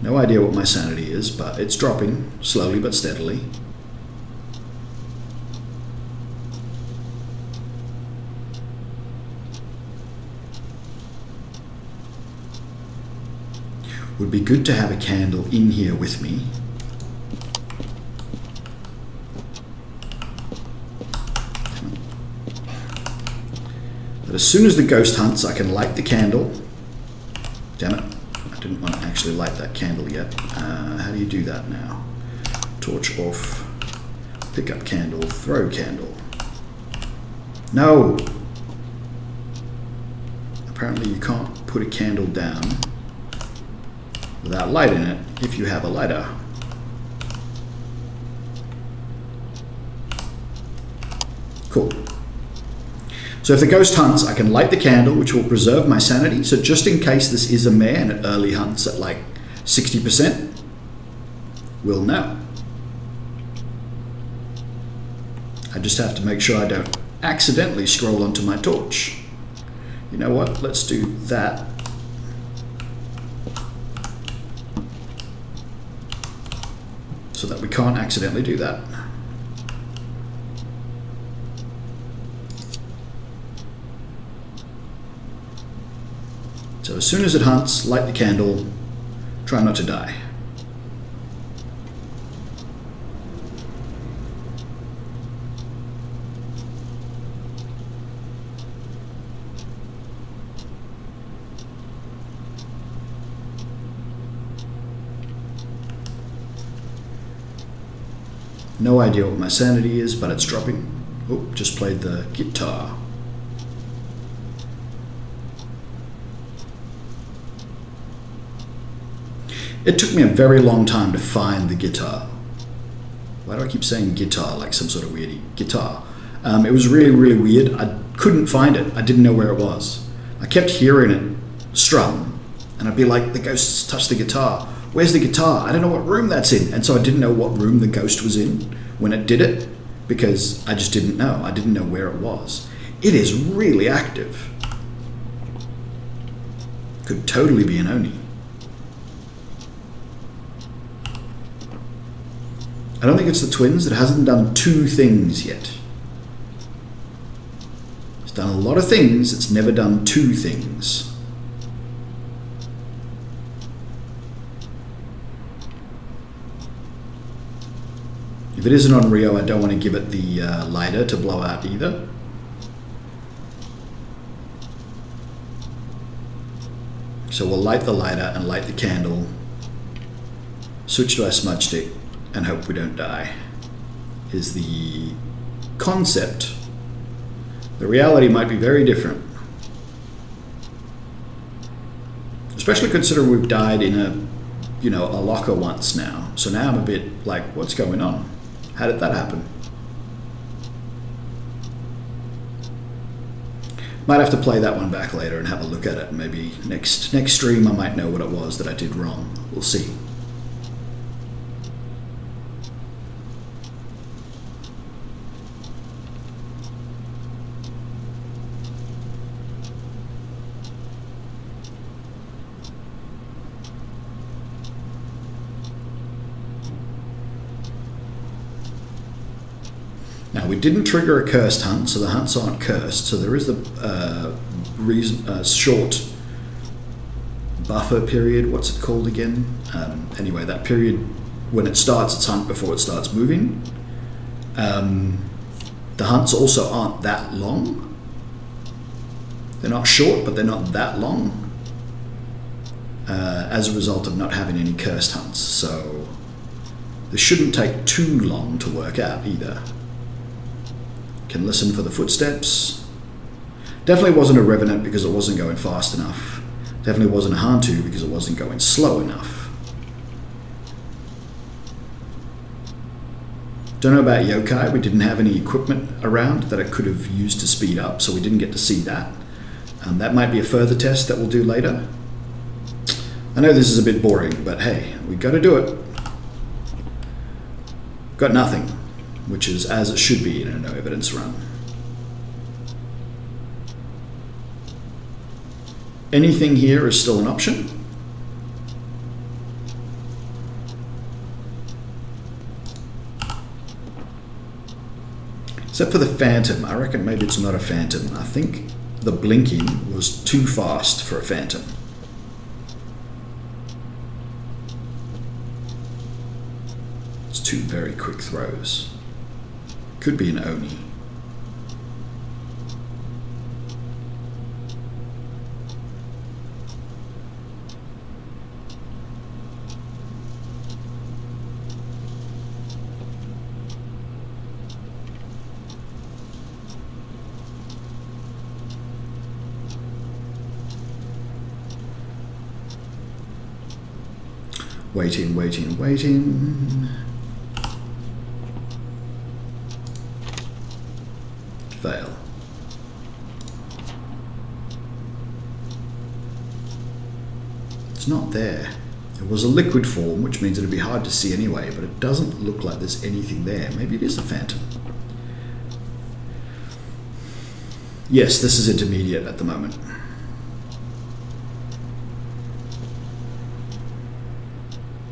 No idea what my sanity is, but it's dropping slowly but steadily. Would be good to have a candle in here with me. But as soon as the ghost hunts, I can light the candle. Damn it. I didn't want to actually light that candle yet. How do you do that now? Torch off. Pick up candle. Throw candle. No! Apparently you can't put a candle down without lighting it if you have a lighter. Cool. So if the ghost hunts, I can light the candle, which will preserve my sanity. So just in case this is a mare and it early hunts at like 60%, we'll know. I just have to make sure I don't accidentally scroll onto my torch. You know what? Let's do that. So that we can't accidentally do that. So as soon as it hunts, light the candle, try not to die. No idea what my sanity is, but it's dropping. Oh, just played the guitar. It took me a very long time to find the guitar. Why do I keep saying guitar like some sort of weirdy guitar? It was really, really weird. I couldn't find it. I didn't know where it was. I kept hearing it strum, and I'd be like, the ghosts touched the guitar. Where's the guitar? I don't know what room that's in. And so I didn't know what room the ghost was in when it did it, because I just didn't know. I didn't know where it was. It is really active. Could totally be an Oni. I don't think it's the twins. It hasn't done two things yet. It's done a lot of things. It's never done two things. If it isn't on Rio, I don't want to give it the lighter to blow out either. So we'll light the lighter and light the candle, switch to our smudge stick, and hope we don't die, is the concept. The reality might be very different. Especially considering we've died in a locker once now. So now I'm a bit like, what's going on? How did that happen? Might have to play that one back later and have a look at it. Maybe next stream I might know what it was that I did wrong. We'll see. Now, we didn't trigger a cursed hunt, so the hunts aren't cursed. So there is the short buffer period. What's it called again? Anyway, that period when it starts its hunt before it starts moving. The hunts also aren't that long. They're not short, but they're not that long. As a result of not having any cursed hunts. So this shouldn't take too long to work out either. Can listen for the footsteps. Definitely wasn't a Revenant because it wasn't going fast enough. Definitely wasn't a Hantu because it wasn't going slow enough. Don't know about Yokai. We didn't have any equipment around that it could have used to speed up, so we didn't get to see that. That might be a further test that we'll do later. I know this is a bit boring, but hey, we got to do it. Got nothing, which is as it should be in a no evidence run. Anything here is still an option. Except for the phantom. I reckon maybe it's not a phantom. I think the blinking was too fast for a phantom. It's two very quick throws. Could be an Oni. Waiting, waiting, waiting. Fail. not there. It was a liquid form, which means it'd be hard to see anyway, but it doesn't look like there's anything there. Maybe it is a phantom. Yes, this is intermediate at the moment.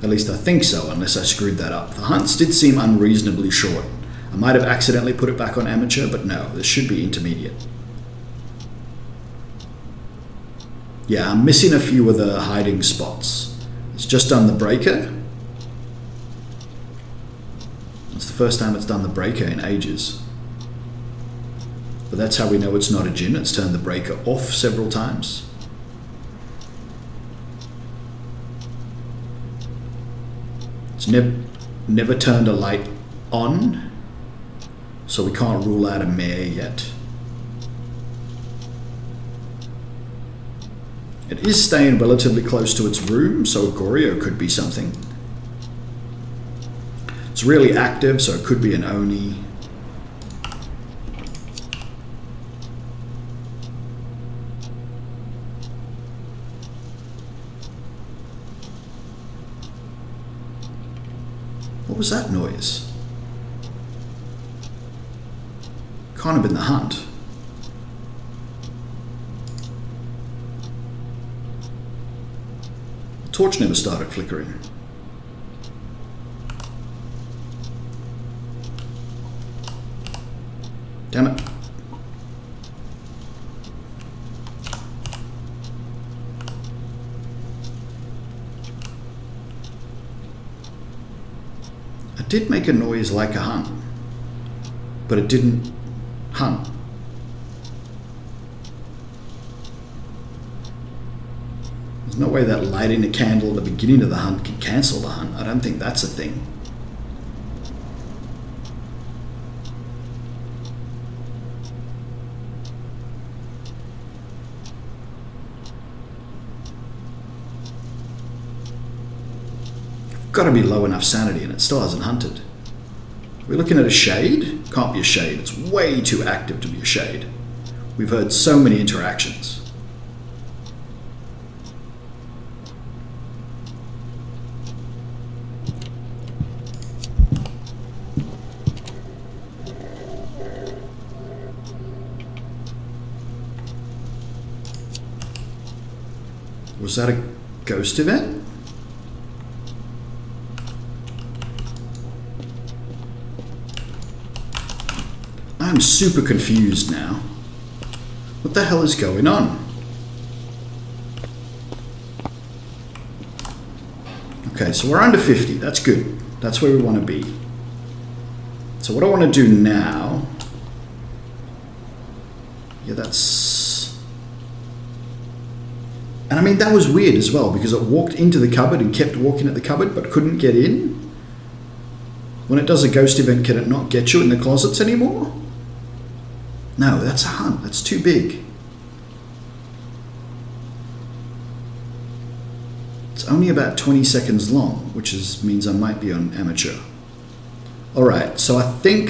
At least I think so, unless I screwed that up. The hunts did seem unreasonably short. I might have accidentally put it back on amateur, but no, this should be intermediate. Yeah, I'm missing a few of the hiding spots. It's just done the breaker. It's the first time it's done the breaker in ages. But that's how we know it's not a djinn. It's turned the breaker off several times. It's never turned a light on, so we can't rule out a mare yet. It is staying relatively close to its room, so a Goryo could be something. It's really active, so it could be an Oni. What was that noise? Can't have been the hunt. The torch never started flickering. Damn it. It did make a noise like a hunt, but it didn't hunt. There's no way that lighting a candle at the beginning of the hunt could cancel the hunt. I don't think that's a thing. Got to be low enough sanity, and it still hasn't hunted. We're looking at a shade? Can't be a shade. It's way too active to be a shade. We've heard so many interactions. Was that a ghost event? I'm super confused now. What the hell is going on? Okay, so we're under 50. That's good. That's where we want to be. So what I want to do now... Yeah, that's... And I mean, that was weird as well, because it walked into the cupboard and kept walking at the cupboard, but couldn't get in. When it does a ghost event, can it not get you in the closets anymore? No, that's a hunt. That's too big. It's only about 20 seconds long, which means I might be on amateur. Alright, so I think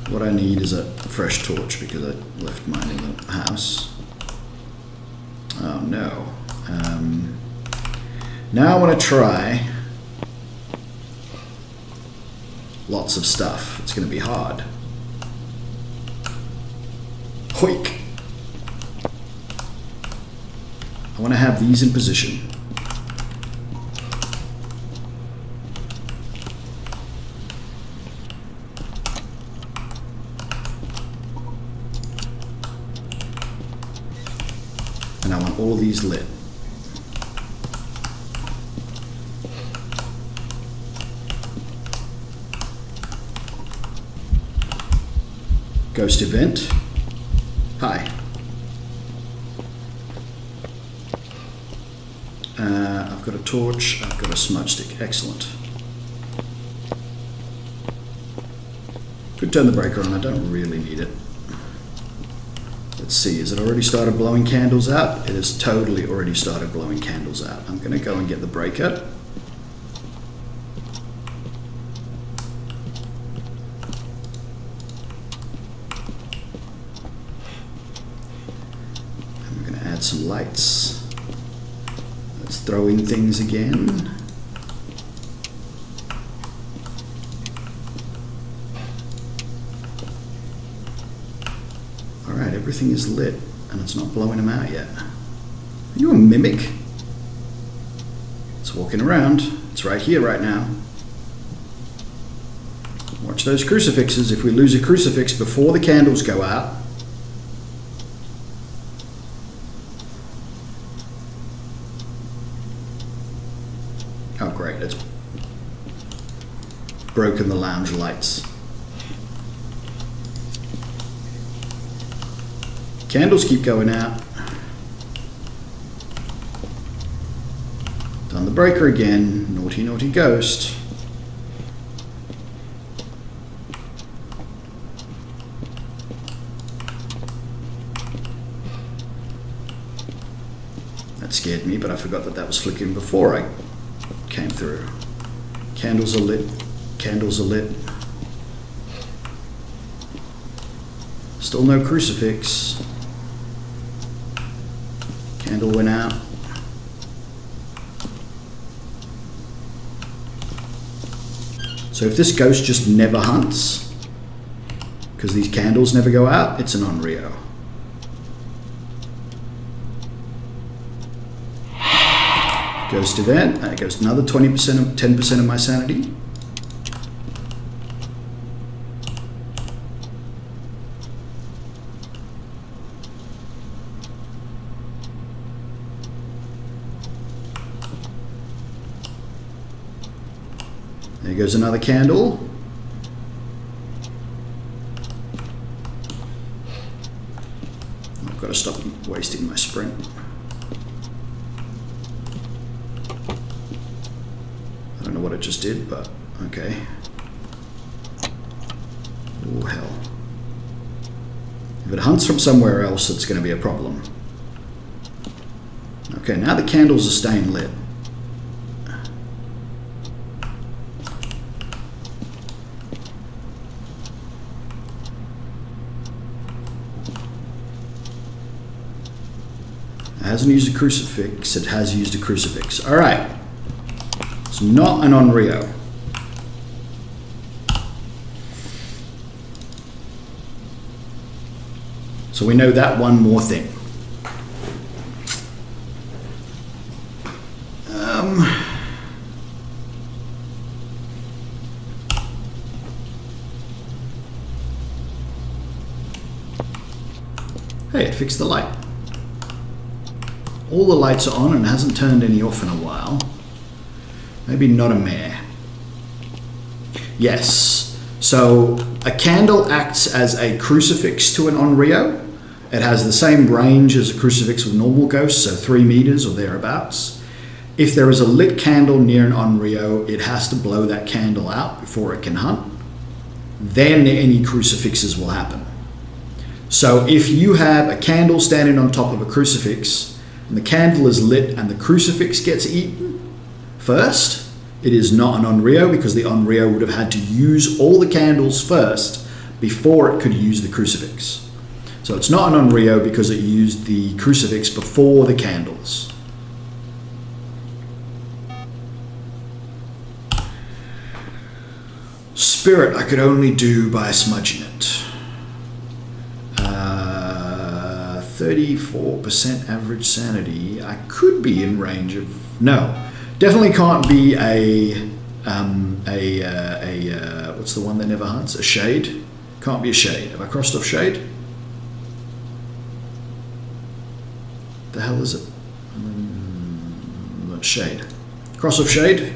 what I need is a fresh torch because I left mine in the house. Oh no. Now I want to try lots of stuff. It's going to be hard. Hoik! I want to have these in position. And I want all of these lit. Ghost event. Hi. I've got a torch, I've got a smudge stick. Excellent. Could turn the breaker on, I don't really need it. Let's see, has it already started blowing candles out? It has totally already started blowing candles out. I'm going to go and get the breaker. And we're going to add some lights. throw in things again. Alright, everything is lit and it's not blowing them out yet. Are you a mimic? It's walking around. It's right here right now. Watch those crucifixes. If we lose a crucifix before the candles go out, oh great, it's broken the lounge lights. Candles keep going out. Done the breaker again. Naughty, naughty ghost. That scared me, but I forgot that that was flickering before I came through. Candles are lit. Candles are lit. Still no crucifix. Candle went out. So if this ghost just never hunts, because these candles never go out, it's an on-Rio. Ghost event, that goes another 20% of 10% of my sanity. There goes another candle. I've got to stop wasting my sprint. I don't know what it just did, but okay. Oh hell. If it hunts from somewhere else, it's going to be a problem. Okay, now the candles are staying lit. It hasn't used a crucifix, it has used a crucifix. Alright. It's not an on-Rio. So we know that one more thing. Hey, it fixed the light. All the lights are on and hasn't turned any off in a while. Maybe not a mare. Yes. So a candle acts as a crucifix to an on-Rio. It has the same range as a crucifix with normal ghosts, so 3 meters or thereabouts. If there is a lit candle near an on-Rio, it has to blow that candle out before it can hunt. Then any crucifixes will happen. So if you have a candle standing on top of a crucifix, and the candle is lit and the crucifix gets eaten first, it is not an on-Rio because the on-Rio would have had to use all the candles first before it could use the crucifix. So it's not an on-Rio because it used the crucifix before the candles. Spirit I could only do by smudging it. 34% average sanity. I could be in range of... No, definitely can't be what's the one that never hunts? A shade? Can't be a shade. Have I crossed off shade? The hell is it? Shade. Cross off shade.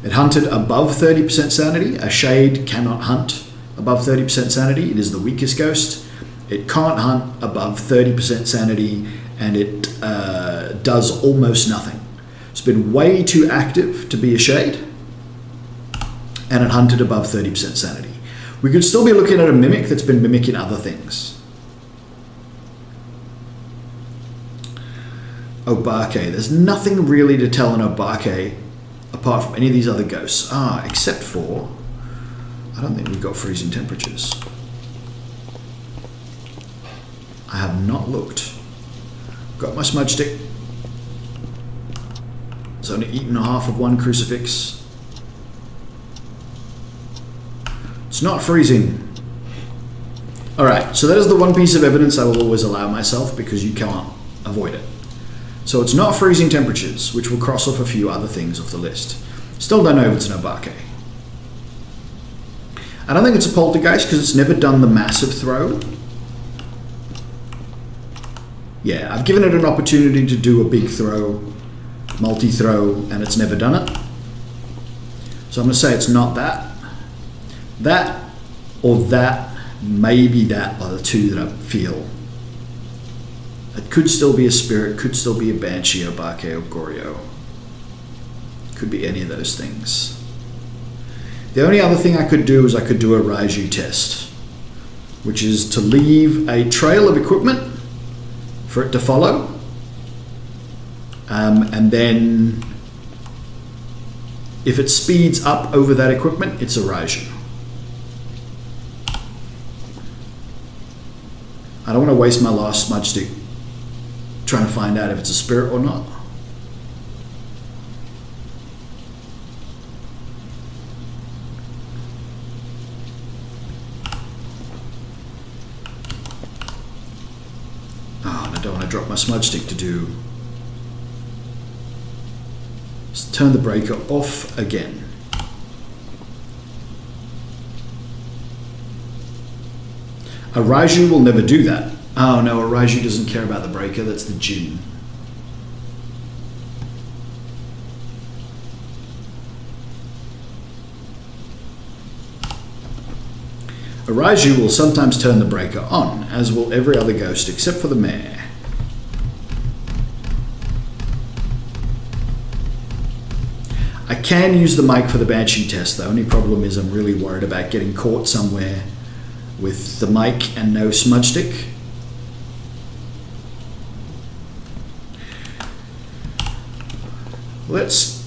It hunted above 30% sanity. A shade cannot hunt above 30% sanity. It is the weakest ghost. It can't hunt above 30% sanity, and it does almost nothing. It's been way too active to be a shade, and it hunted above 30% sanity. We could still be looking at a mimic that's been mimicking other things. Obake. There's nothing really to tell an Obake apart from any of these other ghosts. Except for, I don't think we've got freezing temperatures. I have not looked. Got my smudge stick. It's only eaten half of one crucifix. It's not freezing. Alright, so that is the one piece of evidence I will always allow myself because you can't avoid it. So it's not freezing temperatures, which will cross off a few other things off the list. Still don't know if it's an Obake. I don't think it's a poltergeist because it's never done the massive throw. Yeah, I've given it an opportunity to do a big throw, multi-throw, and it's never done it. So I'm going to say it's not that. That or that, maybe that are the two that I feel. It could still be a spirit, could still be a banshee, Obake, or Goryo. Could be any of those things. The only other thing I could do is I could do a Raiju test, which is to leave a trail of equipment for it to follow, and then if it speeds up over that equipment, it's a Raiju. I don't want to waste my last smudge stick trying to find out if it's a spirit or not. Oh, and I don't want to drop my smudge stick to do. Just turn the breaker off again. A Raiju will never do that. Oh no, a Raiju doesn't care about the breaker, that's the Jinn. A Raiju will sometimes turn the breaker on, as will every other ghost except for the mare. I can use the mic for the Banshee test, the only problem is I'm really worried about getting caught somewhere with the mic and no smudge stick. Let's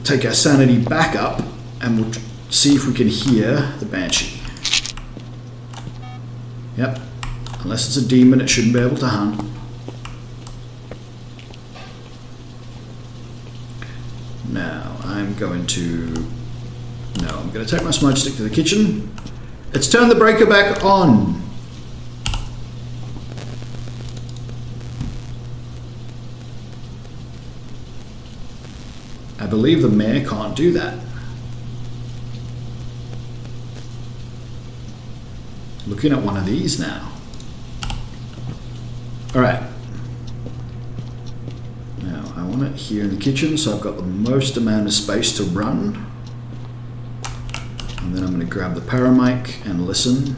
take our sanity back up and we'll see if we can hear the Banshee. Yep, unless it's a demon it shouldn't be able to hunt. Now I'm going to take my smudge stick to the kitchen. It's turned the breaker back on. I believe the mare can't do that. Looking at one of these now. Alright. Now I want it here in the kitchen so I've got the most amount of space to run. And then I'm going to grab the paramic and listen.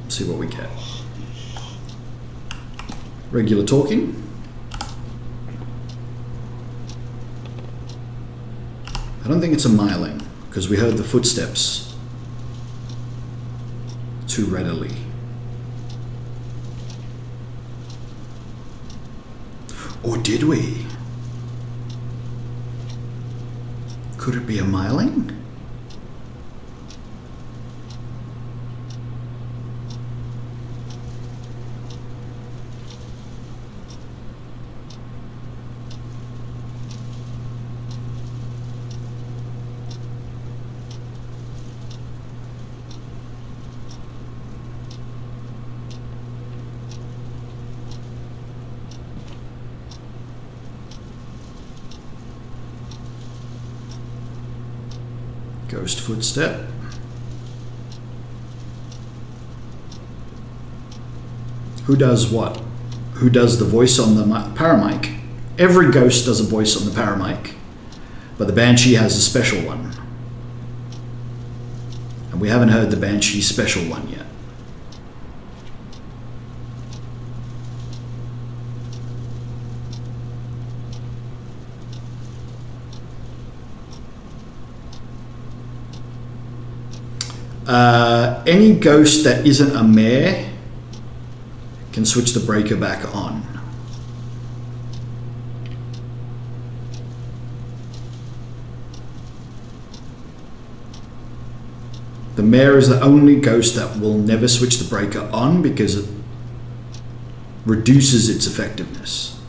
See what we get. Regular talking. I don't think it's a myling because we heard the footsteps too readily. Or did we? Could it be a myling? Ghost footstep. Who does what? Who does the voice on the paramic? Every ghost does a voice on the paramic, but the Banshee has a special one. And we haven't heard the Banshee special one yet. Any ghost that isn't a mare can switch the breaker back on. The mayor is the only ghost that will never switch the breaker on because it reduces its effectiveness.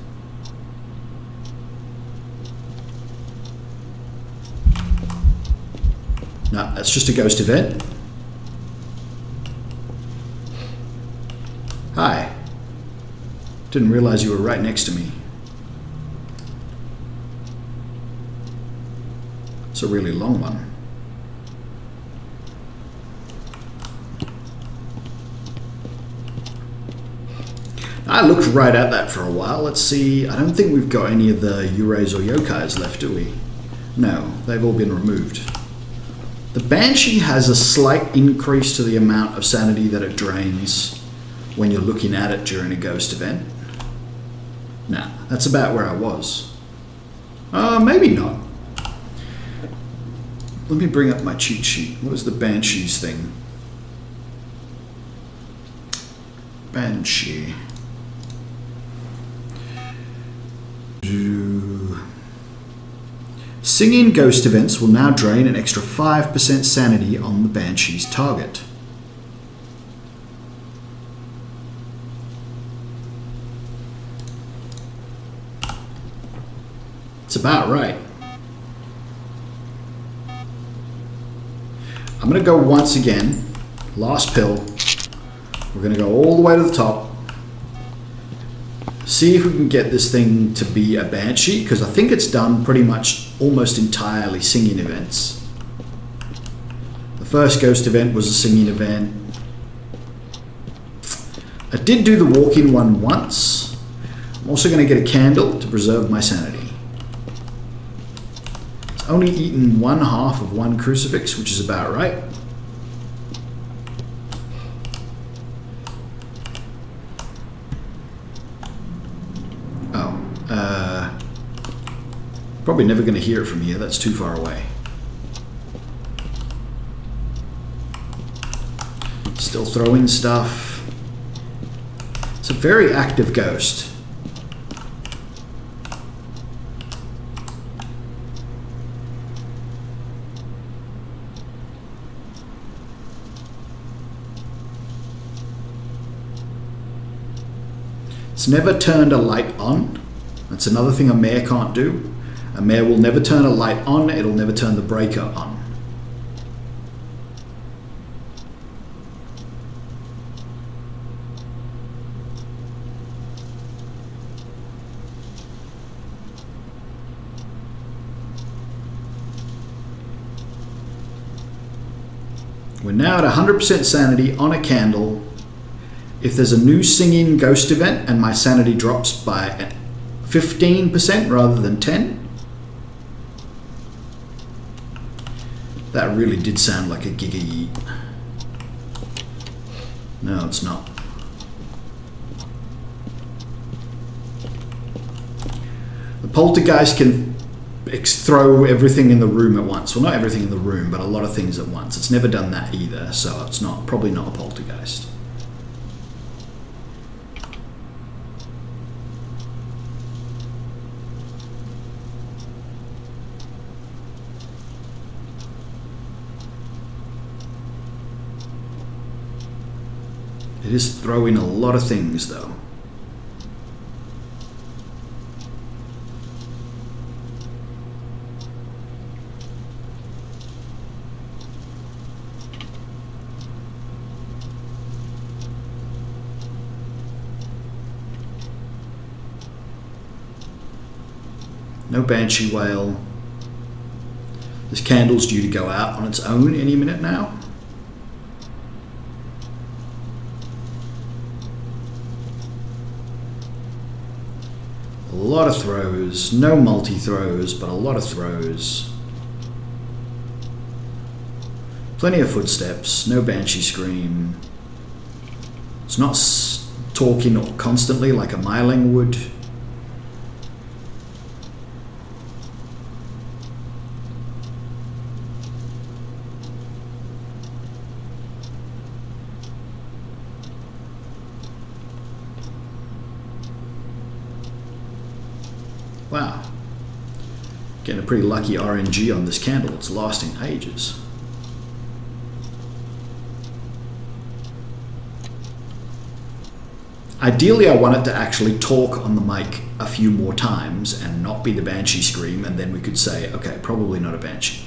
No, that's just a ghost event. Hi. Didn't realize you were right next to me. It's a really long one. I looked right at that for a while. Let's see. I don't think we've got any of the Yureis or Yokais left, do we? No, they've all been removed. The Banshee has a slight increase to the amount of sanity that it drains when you're looking at it during a ghost event. Nah, that's about where I was. Maybe not. Let me bring up my cheat sheet. What is the Banshees thing? Banshee. Singing ghost events will now drain an extra 5% sanity on the Banshee's target. It's about right. I'm going to go once again. Last pill. We're going to go all the way to the top. See if we can get this thing to be a Banshee, because I think it's done pretty much almost entirely singing events. The first ghost event was a singing event. I did do the walking one once. I'm also going to get a candle to preserve my sanity. It's only eaten 1/2 of one crucifix, which is about right. Probably never going to hear it from here. That's too far away. Still throwing stuff. It's a very active ghost. It's never turned a light on. That's another thing a mayor can't do. A mayor will never turn a light on, it'll never turn the breaker on. We're now at 100% sanity on a candle. If there's a new singing ghost event and my sanity drops by 15% rather than 10%, that really did sound like a giga yeet. No, it's not. The poltergeist can throw everything in the room at once. Well, not everything in the room, but a lot of things at once. It's never done that either, so it's probably not a poltergeist. It is throwing a lot of things, though. No Banshee Whale. This candle's due to go out on its own any minute now. A lot of throws, no multi-throws, but a lot of throws. Plenty of footsteps, no Banshee Scream. It's not talking constantly like a myling would. Wow, getting a pretty lucky RNG on this candle. It's lasting ages. Ideally, I want it to actually talk on the mic a few more times and not be the Banshee scream, and then we could say, okay, probably not a Banshee.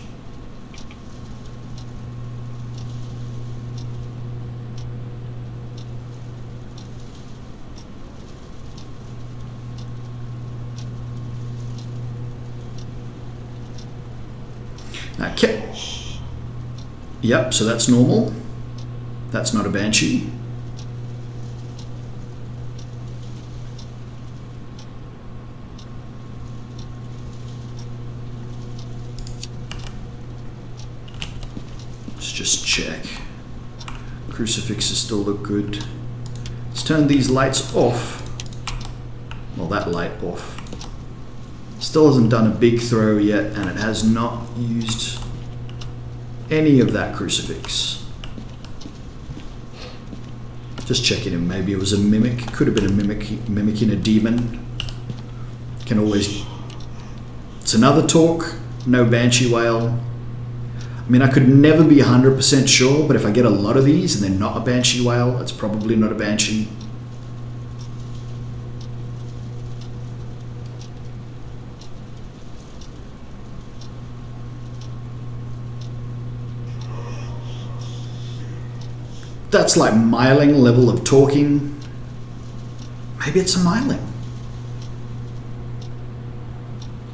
Okay. Yep, so that's normal. That's not a Banshee. Let's just check. Crucifixes still look good. Let's turn these lights off. Well, that light off. Still hasn't done a big throw yet, and it has not used any of that crucifix. Just checking him. Maybe it was a mimic. Could have been a mimicking a demon. Can always. It's another talk. No Banshee Wail. I mean, I could never be 100% sure, but if I get a lot of these and they're not a Banshee Wail, it's probably not a Banshee. That's like miling level of talking. Maybe it's a miling.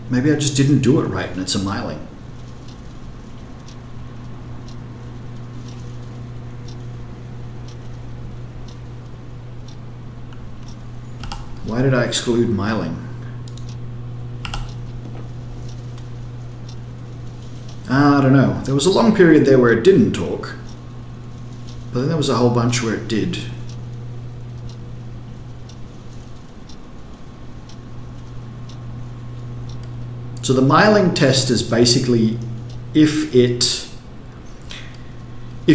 Maybe I just didn't do it right and it's a miling. Why did I exclude miling? I don't know. There was a long period there where it didn't talk. But then there was a whole bunch where it did. So the miling test is basically if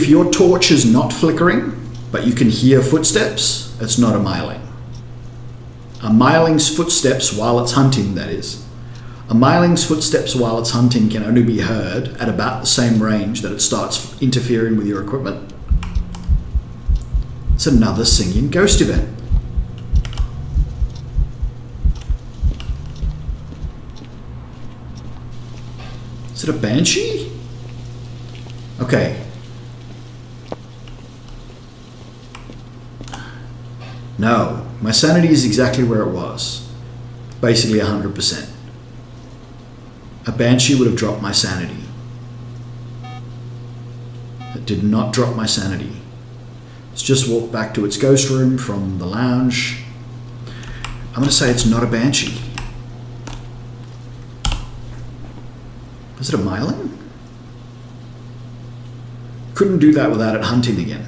your torch is not flickering, but you can hear footsteps, it's not a miling. A miling's footsteps while it's hunting, that is. A miling's footsteps while it's hunting can only be heard at about the same range that it starts interfering with your equipment. It's another singing ghost event. Is it a Banshee? Okay. No, my sanity is exactly where it was. Basically 100%. A Banshee would have dropped my sanity. It did not drop my sanity. It's just walked back to its ghost room from the lounge. I'm going to say it's not a Banshee. Is it a miling? Couldn't do that without it hunting again.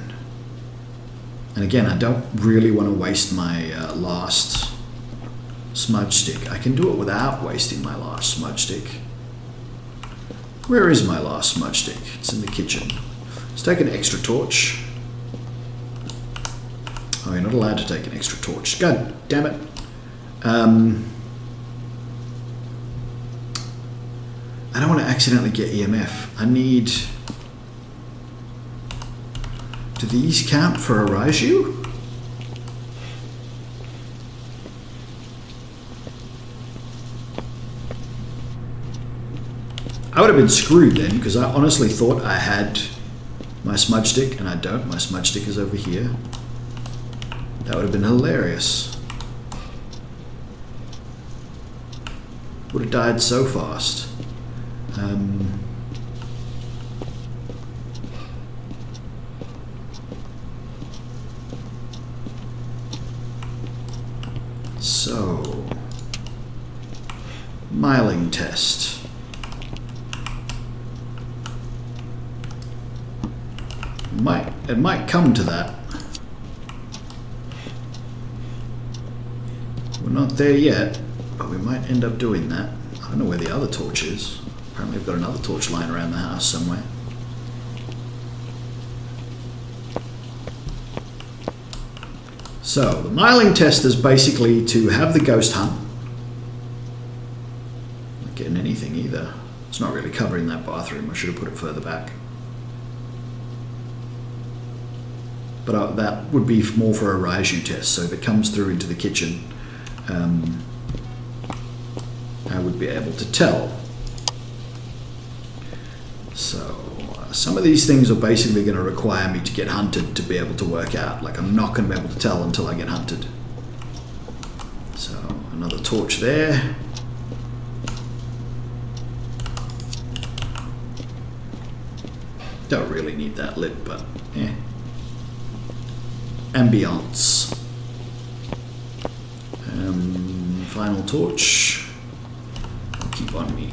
And again, I don't really want to waste my last smudge stick. I can do it without wasting my last smudge stick. Where is my last smudge stick? It's in the kitchen. Let's take an extra torch. Oh, you're not allowed to take an extra torch. God damn it. I don't want to accidentally get EMF. I need... Do these count for a Raiju? I would have been screwed then, because I honestly thought I had my smudge stick, and I don't. My smudge stick is over here. That would have been hilarious. Would have died so fast. So, miling test. It might come to that. We're not there yet, but we might end up doing that. I don't know where the other torch is. Apparently I've got another torch lying around the house somewhere. So, the miling test is basically to have the ghost hunt. Not getting anything either. It's not really covering that bathroom. I should have put it further back. but that would be more for a Raiju test. So if it comes through into the kitchen, I would be able to tell. So some of these things are basically going to require me to get hunted to be able to work out. Like, I'm not going to be able to tell until I get hunted. So another torch there. Don't really need that lit, but yeah. Ambiance. Final torch. Keep on me.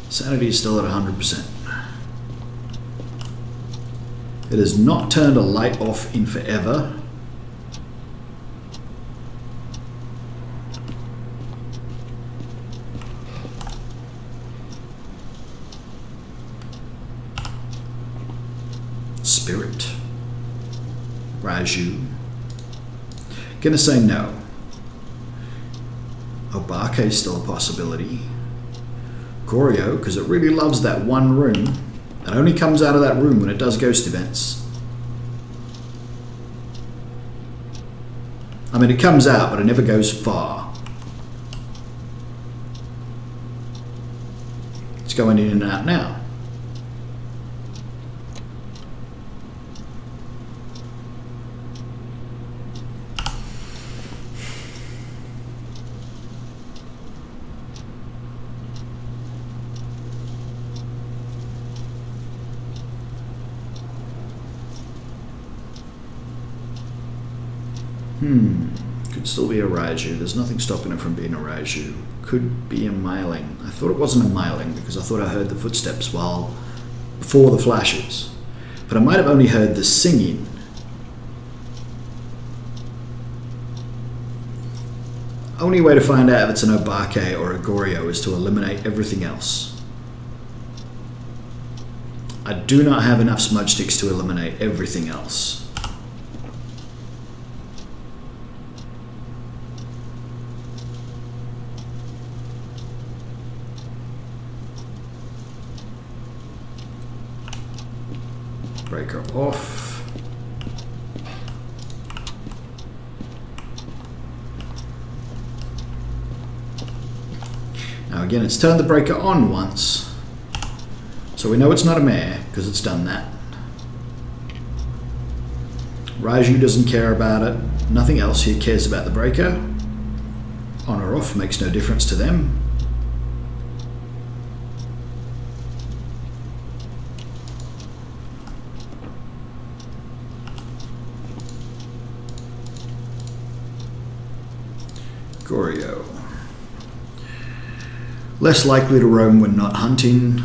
Sanity is still at 100%. It has not turned a light off in forever. Spirit. Raiju. Gonna say no. Obake is still a possibility. Goryo, because it really loves that one room. It only comes out of that room when it does ghost events. I mean, it comes out, but it never goes far. It's going in and out now. Could still be a Raiju. There's nothing stopping it from being a Raiju. Could be a Myling. I thought it wasn't a Myling because I thought I heard the footsteps before the flashes. But I might have only heard the singing. Only way to find out if it's an Obake or a Goryo is to eliminate everything else. I do not have enough smudge sticks to eliminate everything else. Breaker off. Now again, it's turned the breaker on once, so we know it's not a mare because it's done that. Raiju doesn't care about it. Nothing else here cares about the breaker. On or off makes no difference to them. Goryo. Less likely to roam when not hunting.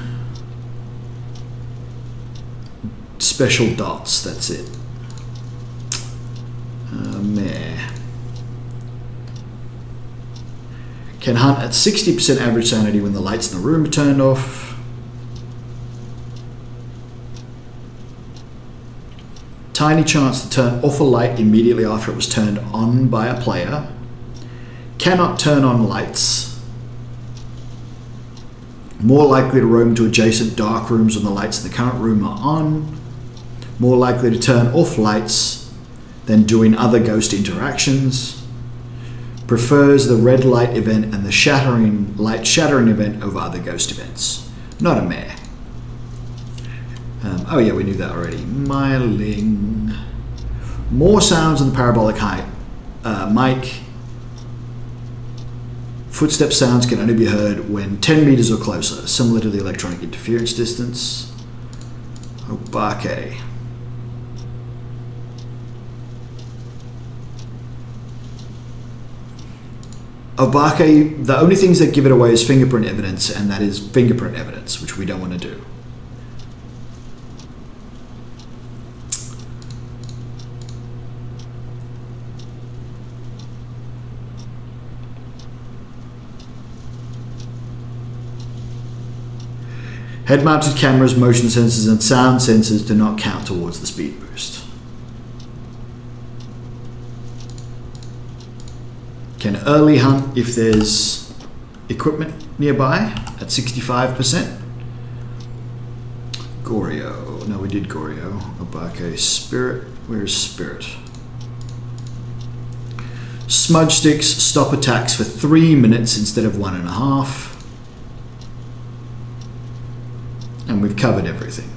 Special dots, that's it. Mare. Can hunt at 60% average sanity when the lights in the room are turned off. Tiny chance to turn off a light immediately after it was turned on by a player. Cannot turn on lights. More likely to roam to adjacent dark rooms when the lights in the current room are on. More likely to turn off lights than doing other ghost interactions. Prefers the red light event and the light shattering event over other ghost events. Not a mare. Oh yeah, we knew that already. Myling. More sounds on the parabolic mic. Footstep sounds can only be heard when 10 meters or closer, similar to the electronic interference distance. Obake. Obake, the only things that give it away is fingerprint evidence, and that is fingerprint evidence, which we don't want to do. Head-mounted cameras, motion sensors, and sound sensors do not count towards the speed boost. Can early hunt if there's equipment nearby at 65%. Goryo. No, we did Goryo. Obake. Spirit. Where's Spirit? Smudge sticks stop attacks for 3 minutes instead of 1.5. And we've covered everything.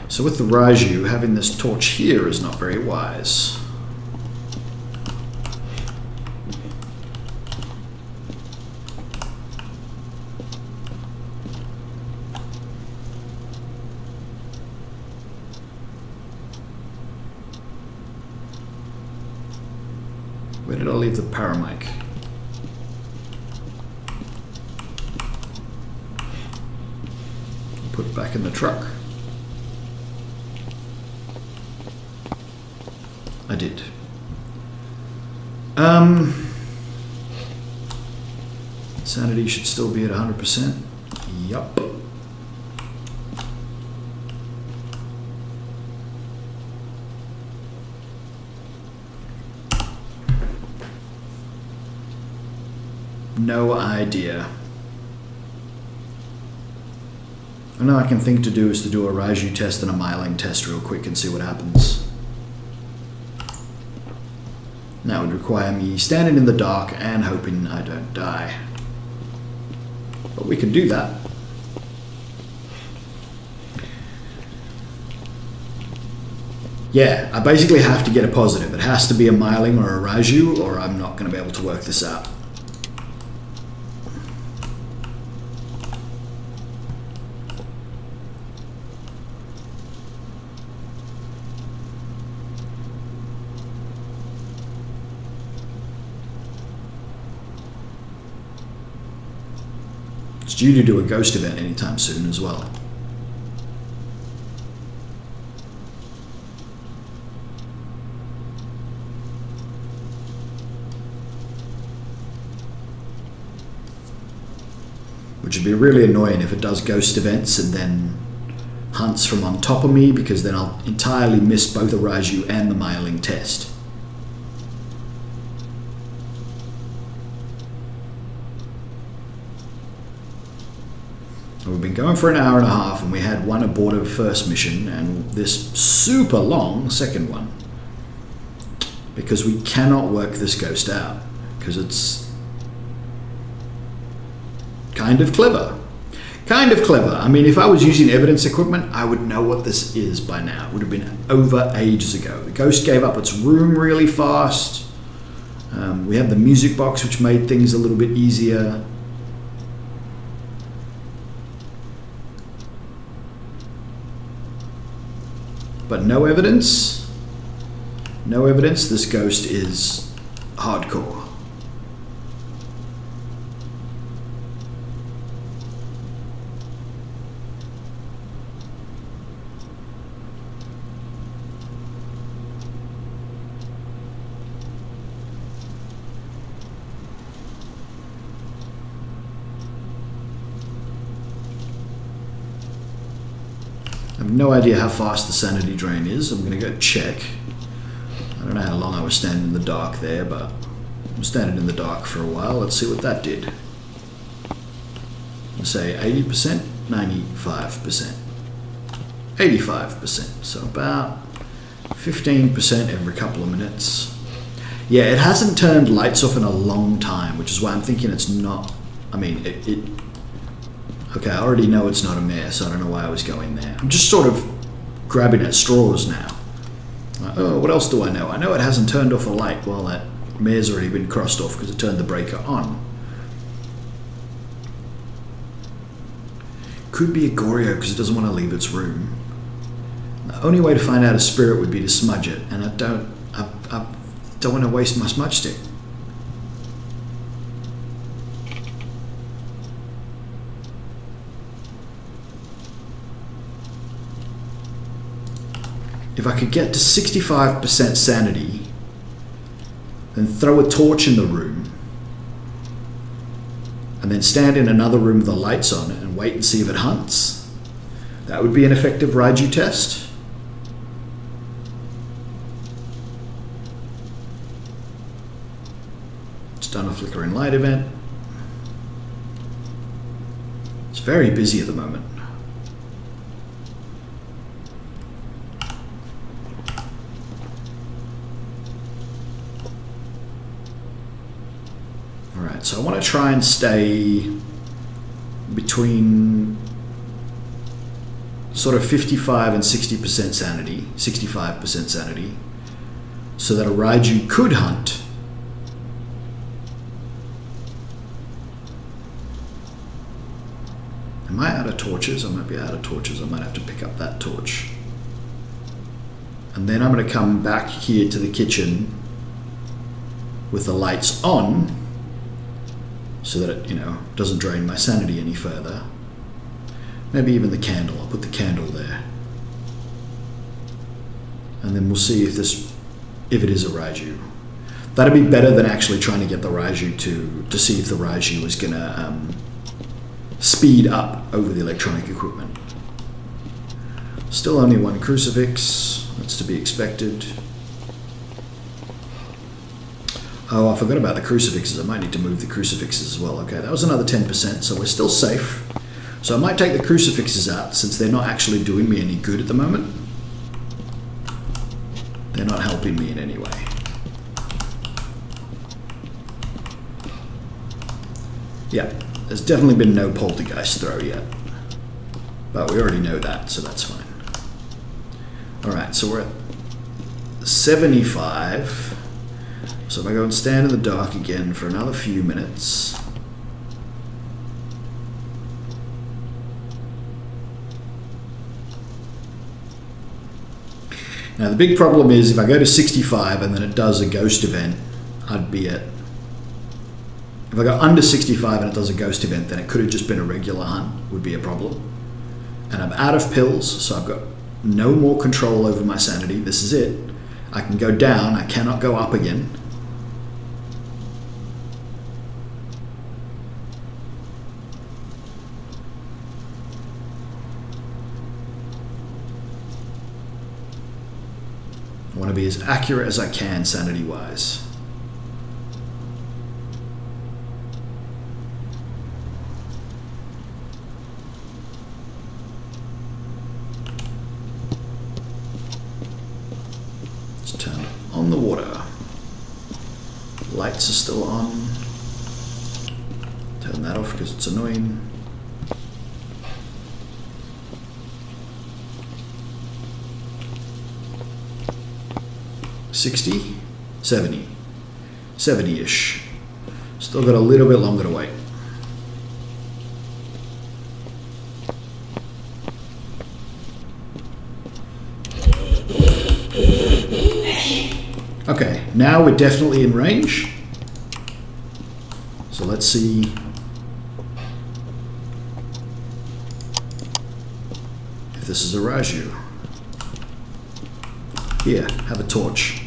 So with the Raiju, having this torch here is not very wise. Where did I leave the paramic? Put it back in the truck. I did. Sanity should still be at 100%. Yup. No idea. All I can think to do is to do a Raiju test and a Myling test real quick and see what happens. That would require me standing in the dark and hoping I don't die. But we can do that. Yeah, I basically have to get a positive. It has to be a Myling or a Raiju, or I'm not going to be able to work this out. It's due to do a ghost event anytime soon as well. Which would be really annoying if it does ghost events and then hunts from on top of me, because then I'll entirely miss both the Raiju and the Myling test. We've been going for an hour and a half, and we had one abortive first mission and this super long second one, because we cannot work this ghost out, because it's kind of clever. Kind of clever. I mean, if I was using evidence equipment, I would know what this is by now. It would have been over ages ago. The ghost gave up its room really fast. We had the music box, which made things a little bit easier. But no evidence. No evidence. This ghost is hardcore. I have no idea how fast the sanity drain is. I'm going to go check. I don't know how long I was standing in the dark there, but I'm standing in the dark for a while. Let's see what that did. I'll say 80%, 95%, 85%. So about 15% every couple of minutes. Yeah, it hasn't turned lights off in a long time, which is why I'm thinking it's not. I mean, okay, I already know it's not a mare, so I don't know why I was going there. I'm just sort of grabbing at straws now. Like, oh, what else do I know? I know it hasn't turned off a light. Well, that mare's already been crossed off because it turned the breaker on. Could be a Goryo because it doesn't want to leave its room. The only way to find out a spirit would be to smudge it, and I don't want to waste my smudge stick. If I could get to 65% sanity, then throw a torch in the room, and then stand in another room with the lights on it and wait and see if it hunts, that would be an effective Raiju test. It's done a flickering light event. It's very busy at the moment. Alright, so I want to try and stay between sort of 55 and 60% sanity, 65% sanity, so that a Raiju could hunt. Am I out of torches? I might be out of torches. I might have to pick up that torch. And then I'm going to come back here to the kitchen with the lights on so that it, doesn't drain my sanity any further. Maybe even the candle. I'll put the candle there. And then we'll see if it is a Raiju. That'd be better than actually trying to get the Raiju to see if the Raiju is going to speed up over the electronic equipment. Still only one crucifix. That's to be expected. Oh, I forgot about the crucifixes. I might need to move the crucifixes as well. Okay, that was another 10%, so we're still safe. So I might take the crucifixes out since they're not actually doing me any good at the moment. They're not helping me in any way. Yeah, there's definitely been no poltergeist throw yet. But we already know that, so that's fine. Alright, so we're at 75. So if I go and stand in the dark again for another few minutes. Now the big problem is if I go to 65 and then it does a ghost event, I'd be at... If I go under 65 and it does a ghost event, then it could have just been a regular hunt, would be a problem. And I'm out of pills, so I've got no more control over my sanity. This is it. I can go down, I cannot go up again. I want to be as accurate as I can sanity-wise. Let's turn on the water. Lights are still on. Turn that off because it's annoying. $60, $70, $70-ish. Still got a little bit longer to wait. Okay, now we're definitely in range. So let's see if this is a Raiju. Here, have a torch.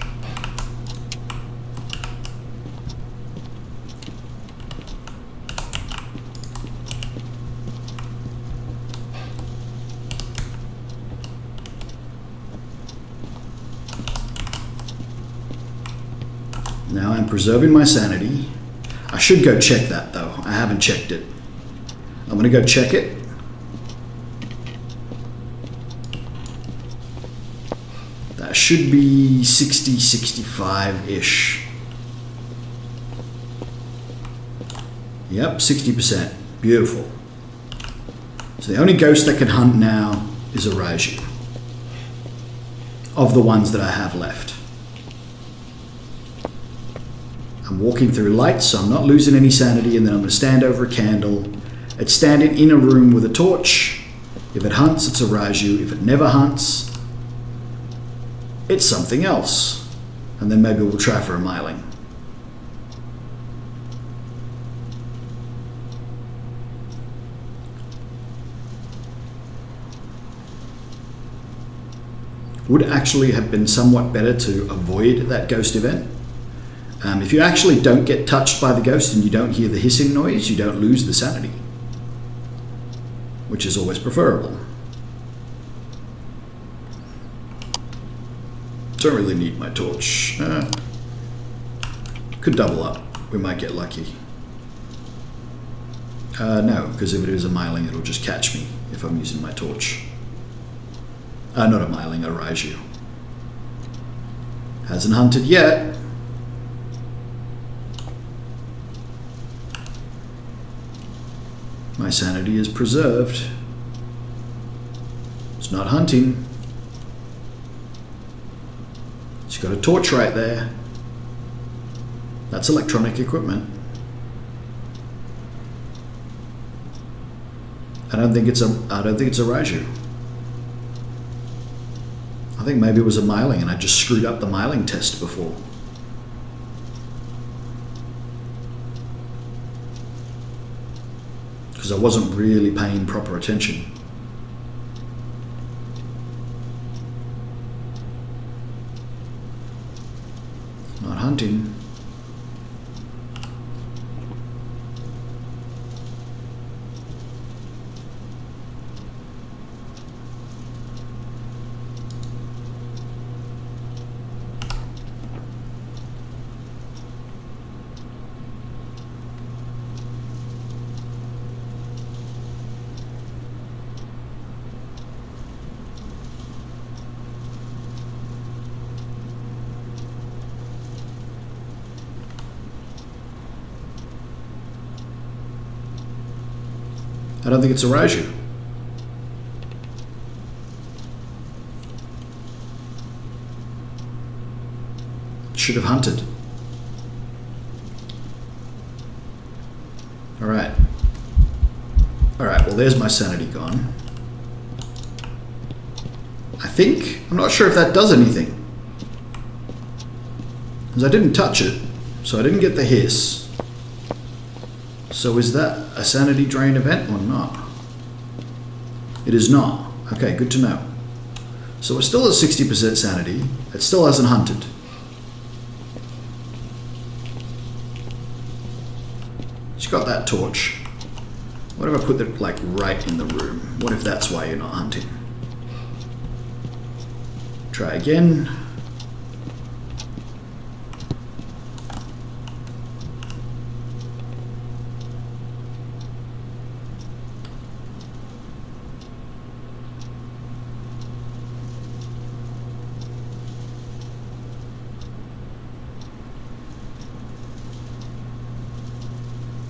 Now I'm preserving my sanity. I should go check that though. I haven't checked it. I'm going to go check it. That should be 60, 65-ish. Yep, 60%. Beautiful. So the only ghost that can hunt now is a Raiju. Of the ones that I have left. I'm walking through lights, so I'm not losing any sanity, and then I'm going to stand over a candle. It's standing in a room with a torch. If it hunts, it's a Raiju. If it never hunts, it's something else. And then maybe we'll try for a myling. Would actually have been somewhat better to avoid that ghost event. If you actually don't get touched by the ghost and you don't hear the hissing noise, you don't lose the sanity, which is always preferable. Don't really need my torch. Could double up. We might get lucky. No, because if it is a myling, it'll just catch me if I'm using my torch. Not a myling, a Raiju. Hasn't hunted yet. My sanity is preserved. It's not hunting. It's got a torch right there. That's electronic equipment. I don't think it's a Raiju. I think maybe it was a myling and I just screwed up the myling test before. Because I wasn't really paying proper attention. Not hunting. I don't think it's a Raiju. Should have hunted. Alright. Alright, well there's my sanity gone. I think. I'm not sure if that does anything. Because I didn't touch it, so I didn't get the hiss. So is that a sanity drain event or not? It is not. Okay, good to know. So we're still at 60% sanity. It still hasn't hunted. She's got that torch. What if I put it like right in the room? What if that's why you're not hunting? Try again.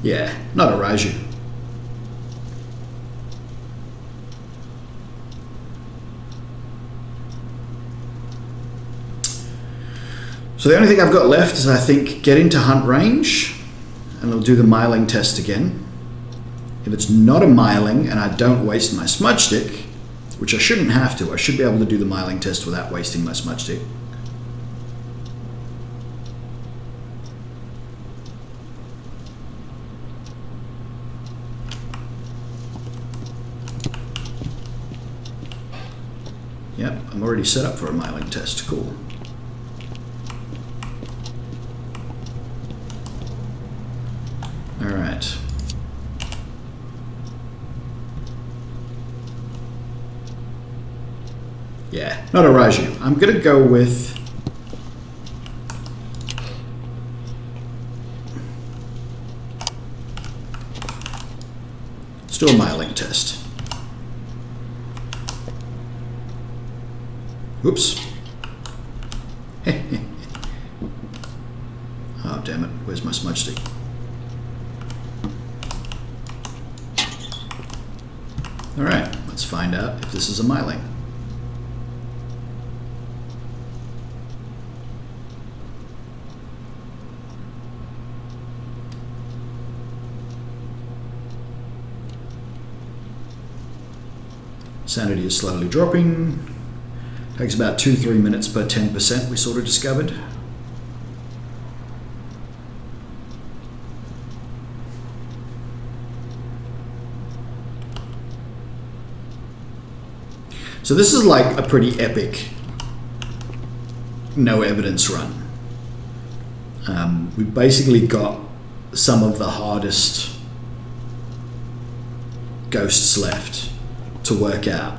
Yeah, not a Raiju. So the only thing I've got left is, I think, get into hunt range, and I'll do the myling test again. If it's not a myling and I don't waste my smudge stick, which I shouldn't have to, I should be able to do the myling test without wasting my smudge stick. Yep, I'm already set up for a myling test. Cool. All right. Yeah, not a Raiju. I'm gonna go with let's do a myling test. Oops. Oh, damn it. Where's my smudge stick? All right, let's find out if this is a myling. Sanity is slowly dropping. Takes about 2-3 minutes per 10%, we sort of discovered. So this is like a pretty epic no evidence run. We basically got some of the hardest ghosts left to work out,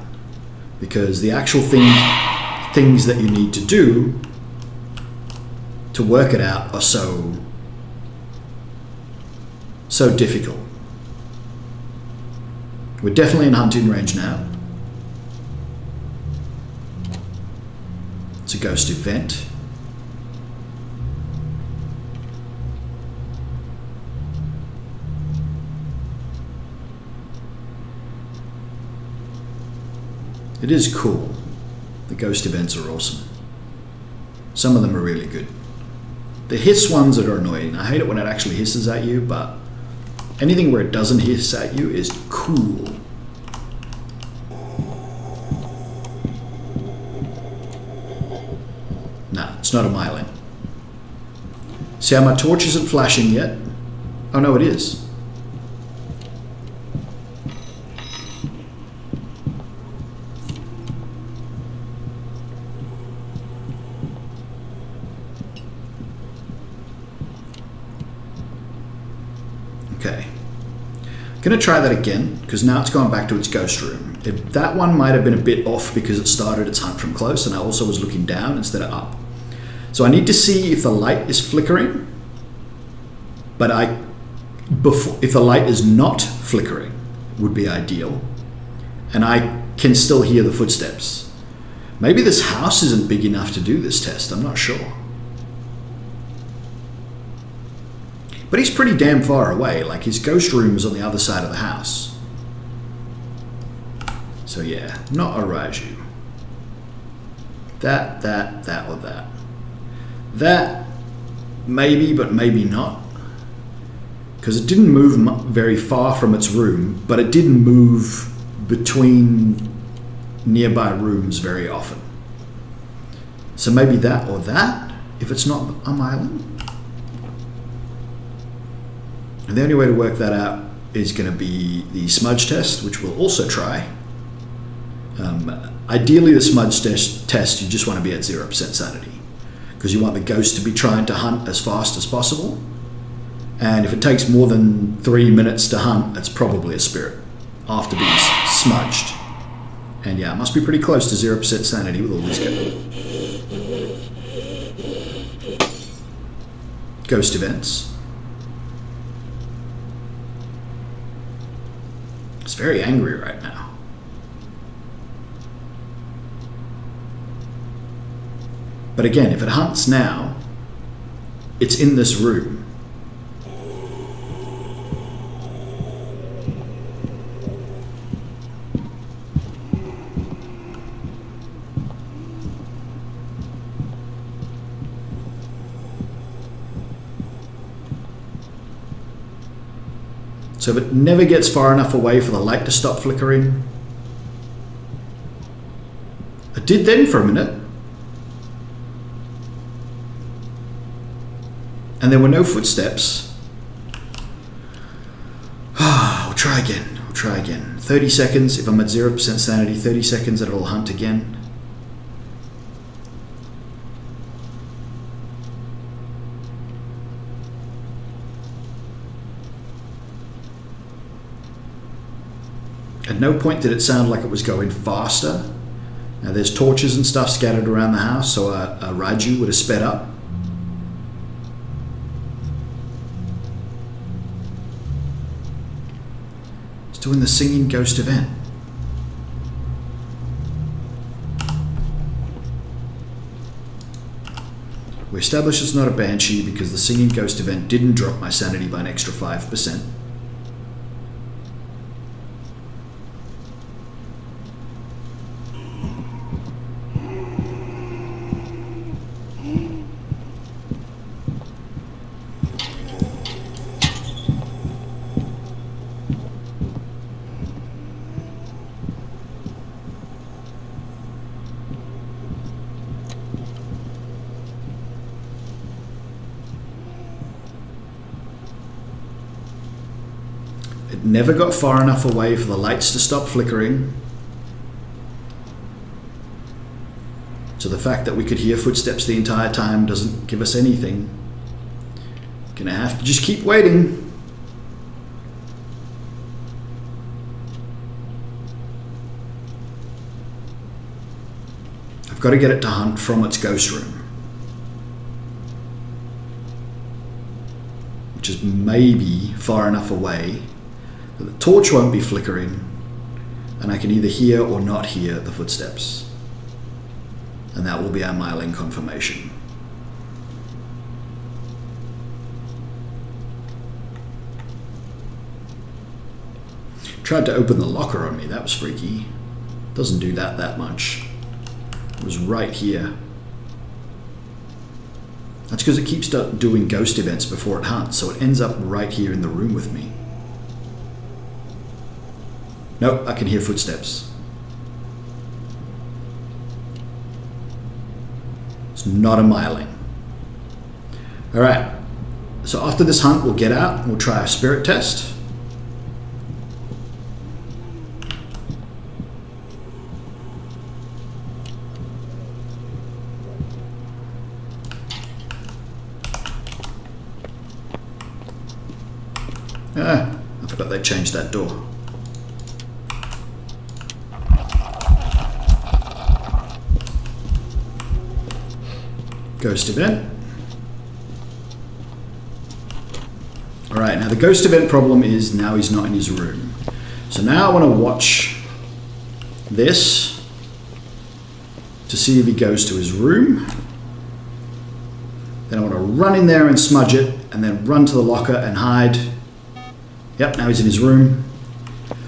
because the actual things that you need to do to work it out are so difficult. We're definitely in hunting range now. It's a ghost event. It is cool. The ghost events are awesome. Some of them are really good. The hiss ones that are annoying. I hate it when it actually hisses at you, but anything where it doesn't hiss at you is cool. Nah, it's not a myelin. See how my torch isn't flashing yet? Oh no, it is. Okay. Gonna try that again, because now it's gone back to its ghost room. That one might have been a bit off because it started its hunt from close, and I also was looking down instead of up. So I need to see if the light is flickering, but if the light is not flickering, would be ideal, and I can still hear the footsteps. Maybe this house isn't big enough to do this test, I'm not sure. But he's pretty damn far away, like his ghost room is on the other side of the house. So yeah, not a Raiju. That, or that. That, maybe, but maybe not. Because it didn't move very far from its room, but it didn't move between nearby rooms very often. So maybe that or that, if it's not a myelin. And the only way to work that out is going to be the smudge test, which we'll also try. Ideally, the smudge test, you just want to be at 0% sanity, because you want the ghost to be trying to hunt as fast as possible. And if it takes more than 3 minutes to hunt, it's probably a spirit after being smudged. And yeah, it must be pretty close to 0% sanity with all these ghost events. It's very angry right now. But again, if it hunts now, it's in this room. So if it never gets far enough away for the light to stop flickering, it did then for a minute, and there were no footsteps. We'll try again. 30 seconds, if I'm at 0% sanity, 30 seconds and it'll hunt again. At no point did it sound like it was going faster. Now there's torches and stuff scattered around the house, so a Raiju would have sped up. It's doing the singing ghost event. We established it's not a banshee because the singing ghost event didn't drop my sanity by an extra 5%. It never got far enough away for the lights to stop flickering. So the fact that we could hear footsteps the entire time doesn't give us anything. Gonna have to just keep waiting. I've got to get it to hunt from its ghost room, which is maybe far enough away that the torch won't be flickering, And I can either hear or not hear the footsteps. And that will be our myling confirmation. Tried to open the locker on me. That was freaky. Doesn't do that much. It was right here. That's because it keeps doing ghost events before it hunts, so it ends up right here in the room with me. Nope, I can hear footsteps. It's not a myling. Alright, so after this hunt we'll get out and we'll try a spirit test. Ah, I forgot they changed that door. Ghost event. Alright, now the ghost event problem is now he's not in his room. So now I want to watch this to see if he goes to his room. Then I want to run in there and smudge it, and then run to the locker and hide. Yep, now he's in his room.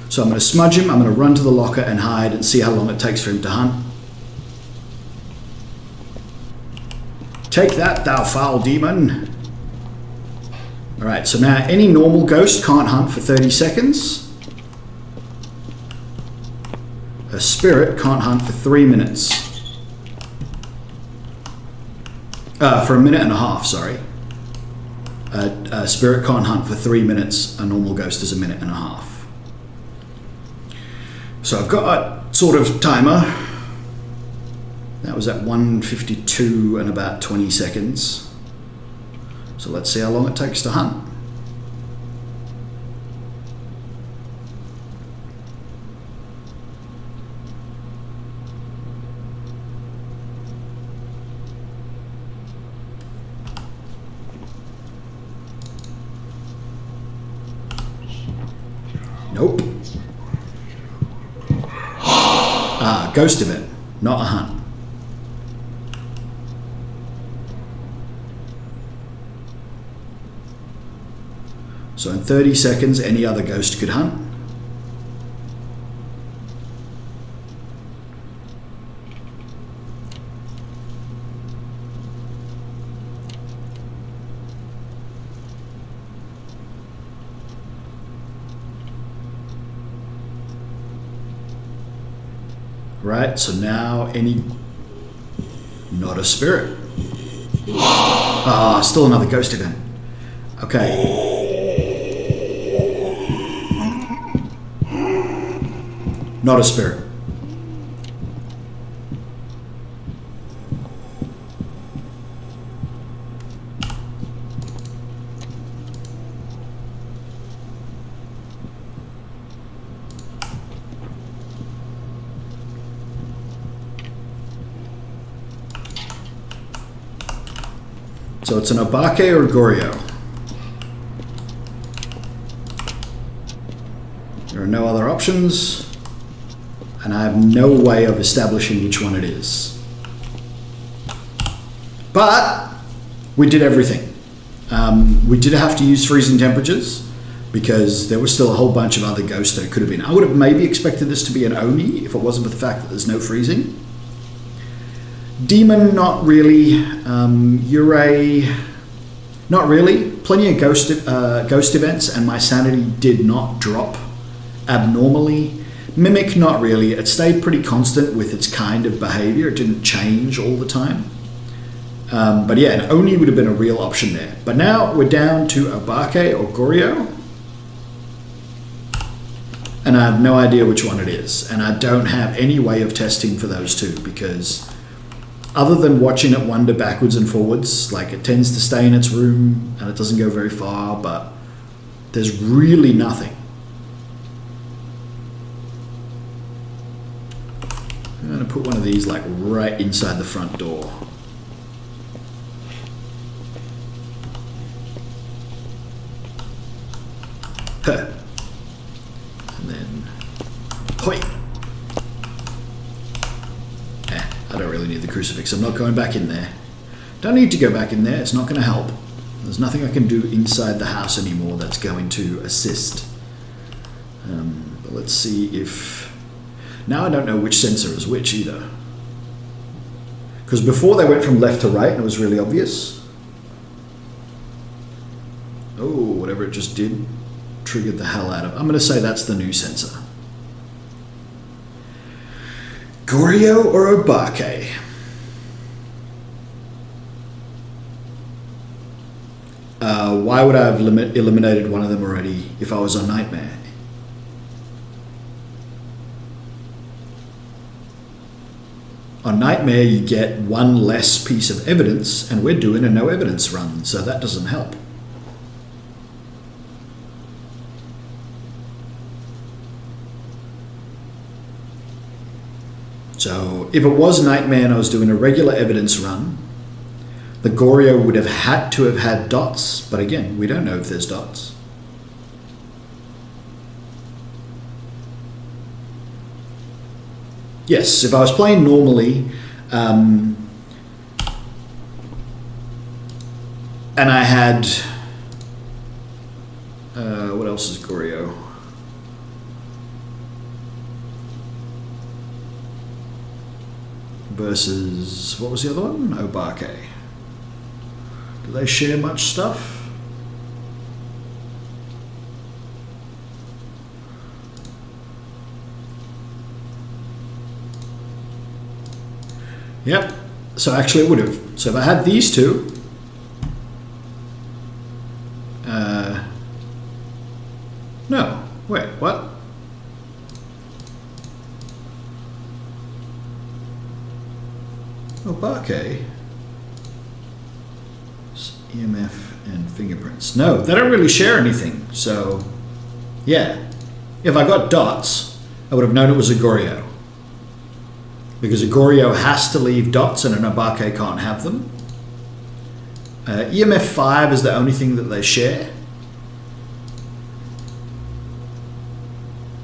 So I'm going to smudge him, I'm going to run to the locker and hide and see how long it takes for him to hunt. Take that, thou foul demon. Alright, so now any normal ghost can't hunt for 30 seconds. A spirit can't hunt for 3 minutes. For a minute and a half, sorry. A spirit can't hunt for 3 minutes. A normal ghost is a minute and a half. So I've got a sort of timer. That was at 1:52 and about 20 seconds. So let's see how long it takes to hunt. Nope. Ah, ghost event, not a hunt. So in 30 seconds, any other ghost could hunt. Right, so now not a spirit. Ah, still another ghost event. Okay. Not a spirit. So it's an Obake or a Goryo. There are no other options, and I have no way of establishing which one it is. But we did everything. We did have to use freezing temperatures because there was still a whole bunch of other ghosts that it could have been. I would have maybe expected this to be an Oni if it wasn't for the fact that there's no freezing. Demon, not really. Yurei, not really. Plenty of ghost events, and my sanity did not drop abnormally. Mimic, not really. It stayed pretty constant with its kind of behavior. It didn't change all the time. But yeah, an Oni would have been a real option there. But now we're down to Obake or Goryo. And I have no idea which one it is. And I don't have any way of testing for those two because other than watching it wander backwards and forwards, like it tends to stay in its room and it doesn't go very far, but there's really nothing. I'm going to put one of these like right inside the front door. Huh. And then, hoi! crucifix. I'm not going back in there. Don't need to go back in there. It's not going to help. There's nothing I can do inside the house anymore that's going to assist. But let's see if... Now I don't know which sensor is which either. Because before they went from left to right and it was really obvious. Oh, whatever it just did triggered the hell out of... I'm going to say that's the new sensor. Goryo or Obake? Why would I have eliminated one of them already if I was on Nightmare? On Nightmare, you get one less piece of evidence, and we're doing a no evidence run, so that doesn't help. So if it was Nightmare and I was doing a regular evidence run, the Goryo would have had to have had dots, but again, we don't know if there's dots. Yes, if I was playing normally, and I had, what else is Goryo? Versus, what was the other one? Obake. Do they share much stuff? Yep. So actually it would have. So if I had these two, no, wait, what? Obake. EMF and fingerprints. No, they don't really share anything. So, yeah. If I got dots, I would have known it was a Goryo. Because a Goryo has to leave dots and an Obake can't have them. EMF 5 is the only thing that they share.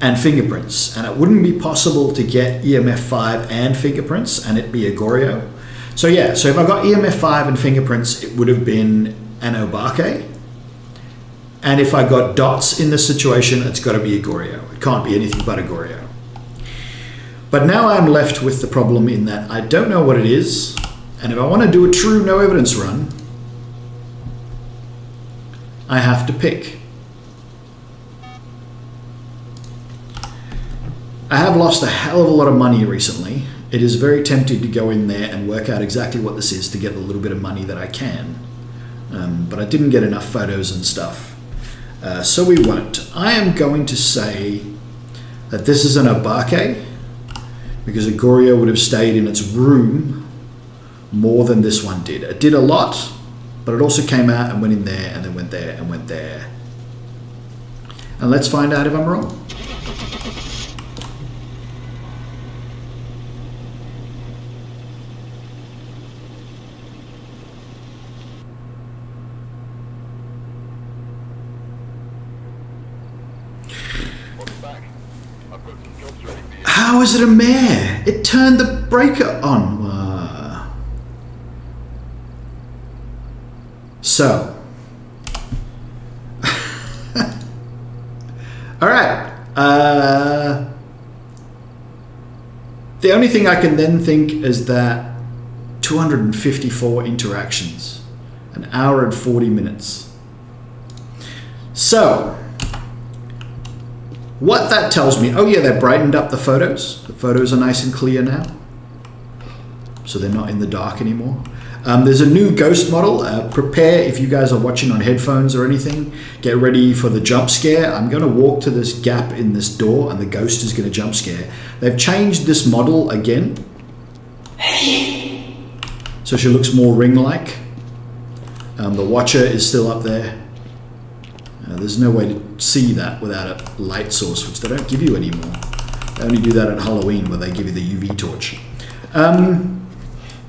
And fingerprints. And it wouldn't be possible to get EMF 5 and fingerprints and it be a Goryo. So yeah, so if I got EMF 5 and fingerprints, it would have been an Obake. And if I got dots in this situation, it's got to be a Goryo. It can't be anything but a Goryo. But now I'm left with the problem in that I don't know what it is. And if I want to do a true no evidence run, I have to pick. I have lost a hell of a lot of money recently. It is very tempting to go in there and work out exactly what this is to get the little bit of money that I can. But I didn't get enough photos and stuff. So we won't. I am going to say that this is an Obake because a Goryo would have stayed in its room more than this one did. It did a lot, but it also came out and went in there and then went there and went there. And let's find out if I'm wrong. How is it a mare? It turned the breaker on. So. Alright. The only thing I can then think is that 254 interactions. An hour and 40 minutes. So. What that tells me, oh yeah, they brightened up the photos. The photos are nice and clear now. So they're not in the dark anymore. There's a new ghost model. Prepare, if you guys are watching on headphones or anything, get ready for the jump scare. I'm going to walk to this gap in this door and the ghost is going to jump scare. They've changed this model again. So she looks more ring-like. The watcher is still up there. There's no way to see that without a light source, which they don't give you anymore. They only do that at Halloween where they give you the UV torch.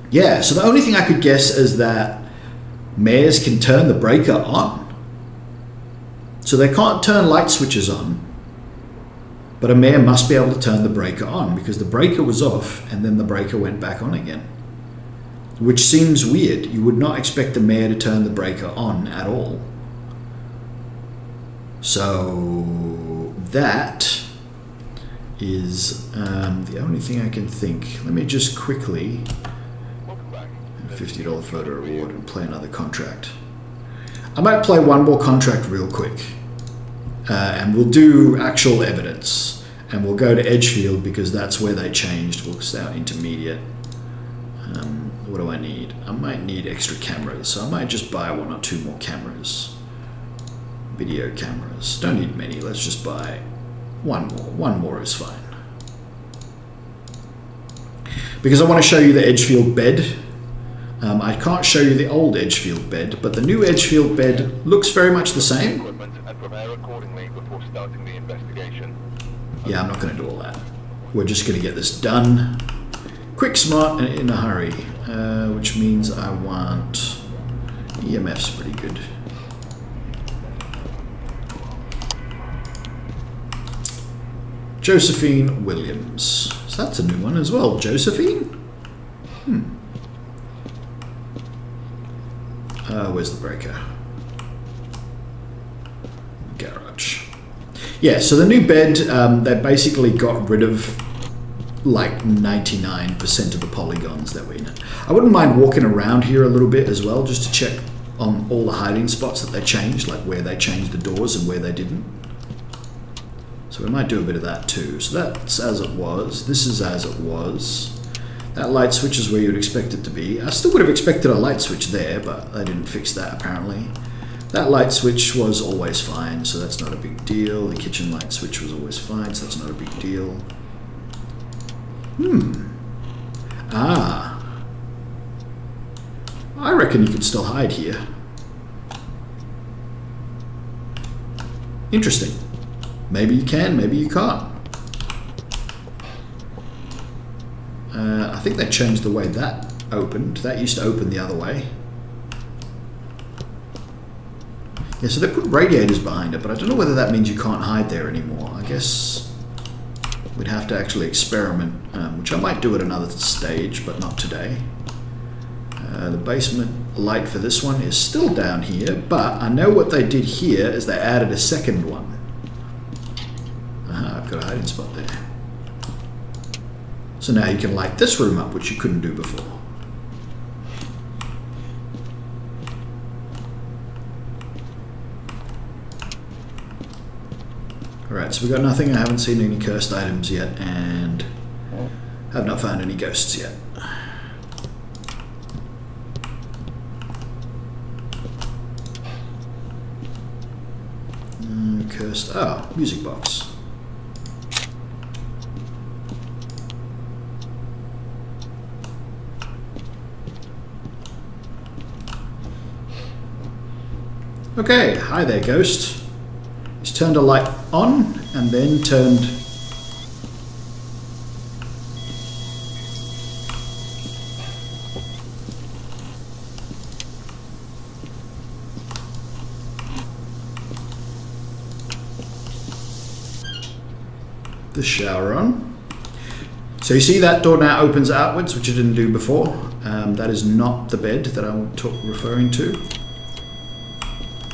Yeah, so the only thing I could guess is that mares can turn the breaker on. So they can't turn light switches on, but a mare must be able to turn the breaker on because the breaker was off and then the breaker went back on again. which seems weird. You would not expect the mayor to turn the breaker on at all. So that is the only thing I can think. Let me just quickly $50 photo reward and play another contract. I might play one more contract real quick, and we'll do actual evidence, and we'll go to Edgefield because that's where they changed. We'll start intermediate. What do I need? I might need extra cameras, so I might just buy 1 or 2 more cameras. Video cameras. Don't need many. Let's just buy 1 more. 1 more is fine. Because I want to show you the Edgefield bed. I can't show you the old Edgefield bed, but the new Edgefield bed looks very much the same. Yeah, I'm not going to do all that. We're just going to get this done. Quick, smart, and in a hurry. Which means I want... EMF's pretty good. Josephine Williams. So that's a new one as well. Josephine? Where's the breaker? Garage. Yeah, so the new bed, they basically got rid of like 99% of the polygons that were in it. I wouldn't mind walking around here a little bit as well, just to check on all the hiding spots that they changed, like where they changed the doors and where they didn't. So we might do a bit of that too. So that's as it was. This is as it was. That light switch is where you'd expect it to be. I still would have expected a light switch there, but they didn't fix that apparently. That light switch was always fine, so that's not a big deal. The kitchen light switch was always fine, so that's not a big deal. I reckon you could still hide here. Interesting. Maybe you can, maybe you can't. I think they changed the way that opened. That used to open the other way. Yeah, so they put radiators behind it, but I don't know whether that means you can't hide there anymore. I guess we'd have to actually experiment, which I might do at another stage, but not today. The basement light for this one is still down here, but I know what they did here is they added a second one. I've got a hiding spot there. So now you can light this room up, which you couldn't do before. Alright, so we've got nothing. I haven't seen any cursed items yet, and have not found any ghosts yet. Cursed. Oh, music box. Okay, hi there, ghost. He's turned a light on and then turned... the shower on. So you see that door now opens outwards, which it didn't do before. That is not the bed that I'm referring to.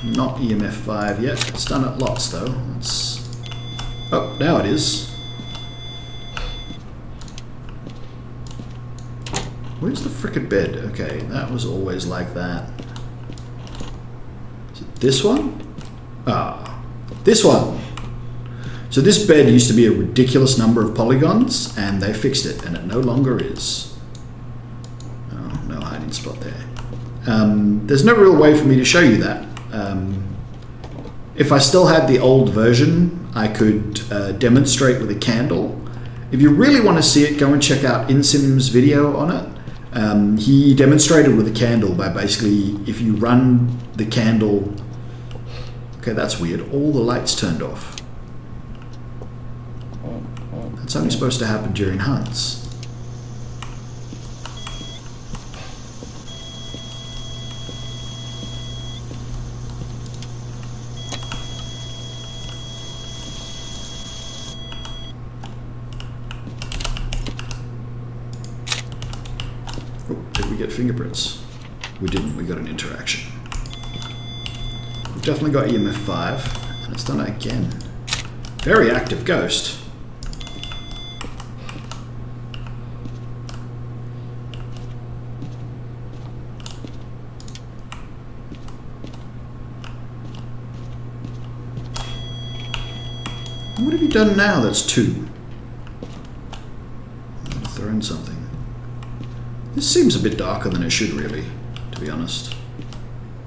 Not EMF 5 yet. It's done it lots though. Oh, now it is. Where's the frickin' bed? Okay, that was always like that. Is it this one? This one! So this bed used to be a ridiculous number of polygons, and they fixed it, and it no longer is. Oh, no hiding spot there. There's no real way for me to show you that. If I still had the old version, I could demonstrate with a candle. If you really want to see it, go and check out InSim's video on it. He demonstrated with a candle by basically, if you run the candle... Okay, that's weird. All the lights turned off. It's only supposed to happen during hunts. Oh, did we get get fingerprints? We didn't, we got an interaction. We've definitely got EMF 5, and it's done it again. Very active ghost. What have you done now? That's 2. I'll throw in something. This seems a bit darker than it should really, to be honest.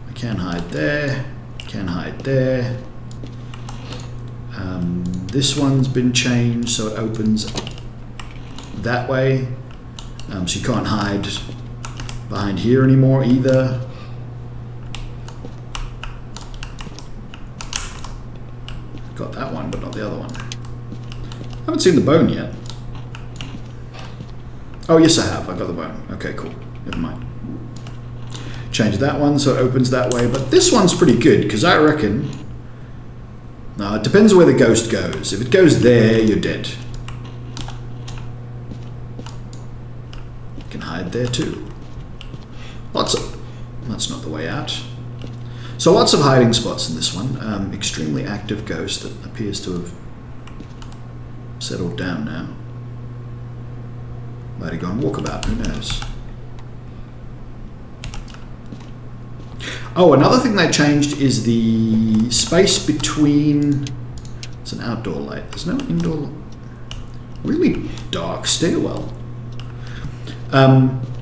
I can hide there, can hide there. This one's been changed so it opens that way. So you can't hide behind here anymore either. Got that one, but not the other one. I haven't seen the bone yet. Oh, yes, I have. I got the bone. Okay, cool. Never mind. Change that one so it opens that way. But this one's pretty good because I reckon... No, it depends where the ghost goes. If it goes there, you're dead. You can hide there too. Lots of... That's not the way out. So lots of hiding spots in this one. Extremely active ghost that appears to have settled down now. Might have gone walkabout, who knows? Oh, another thing they changed is the space between... It's an outdoor light. There's no indoor... Really dark stairwell.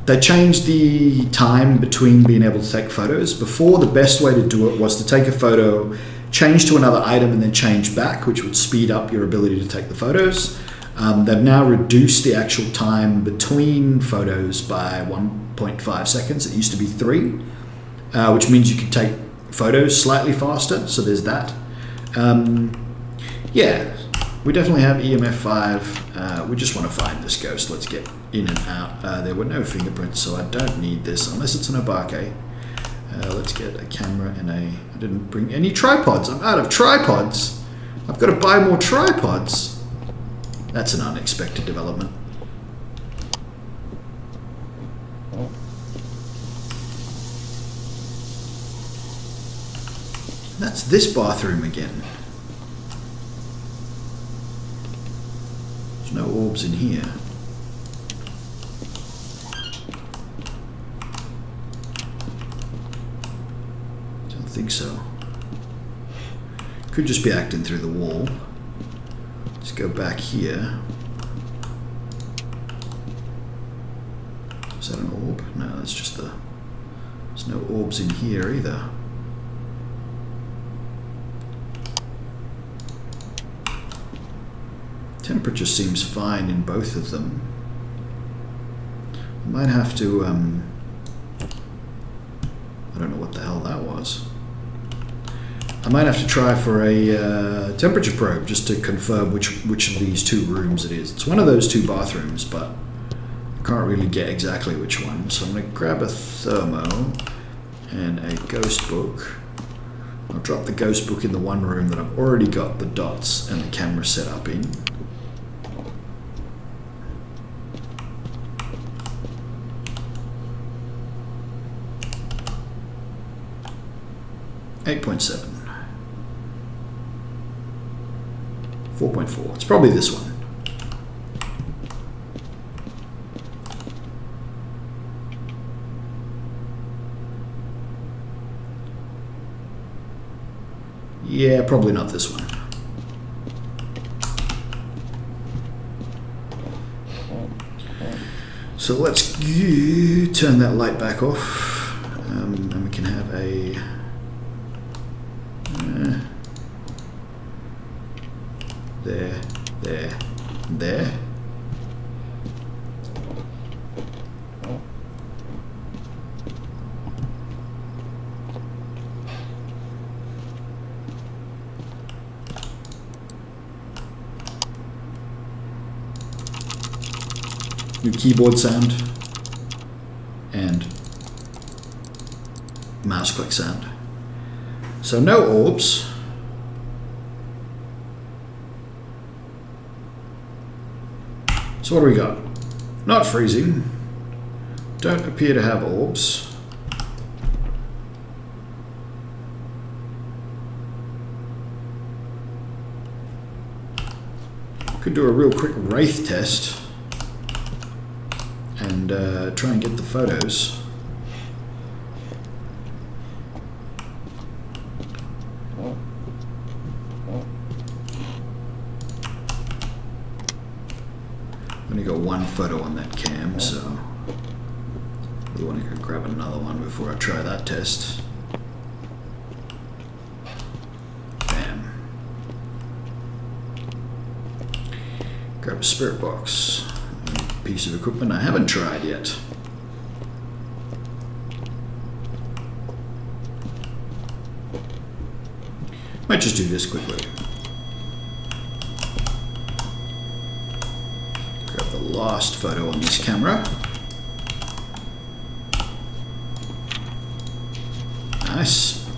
They changed the time between being able to take photos. Before, the best way to do it was to take a photo, change to another item, and then change back, which would speed up your ability to take the photos. They've now reduced the actual time between photos by 1.5 seconds. It used to be 3, which means you can take photos slightly faster. So there's that. Yeah, we definitely have EMF 5. We just want to find this ghost. Let's get in and out. There were no fingerprints, so I don't need this unless it's an obake. Let's get a camera and a... I didn't bring any tripods. I'm out of tripods. I've got to buy more tripods. That's an unexpected development. That's this bathroom again. There's no orbs in here. Don't think so. Could just be acting through the wall. Let's go back here. Is that an orb? No, that's just the... There's no orbs in here either. Temperature seems fine in both of them. I might have to... I don't know what the hell that was. I might have to try for a temperature probe just to confirm which of these 2 rooms it is. It's one of those 2 bathrooms, but I can't really get exactly which one. So I'm going to grab a thermo and a ghost book. I'll drop the ghost book in the one room that I've already got the dots and the camera set up in. .7. 4.4. It's probably this one. Yeah, probably not this one. So let's turn that light back off, and we can have a there. New keyboard sound and mouse click sound. So no orbs. So what do we got? Not freezing. don't appear to have orbs. Could do a real quick wraith test and try and get the photos. Only got one photo on that cam, so I want to go grab another one before I try that test. Bam. Grab a spirit box. A piece of equipment I haven't tried yet. Might just do this quickly. Grab the last photo on this camera. Nice.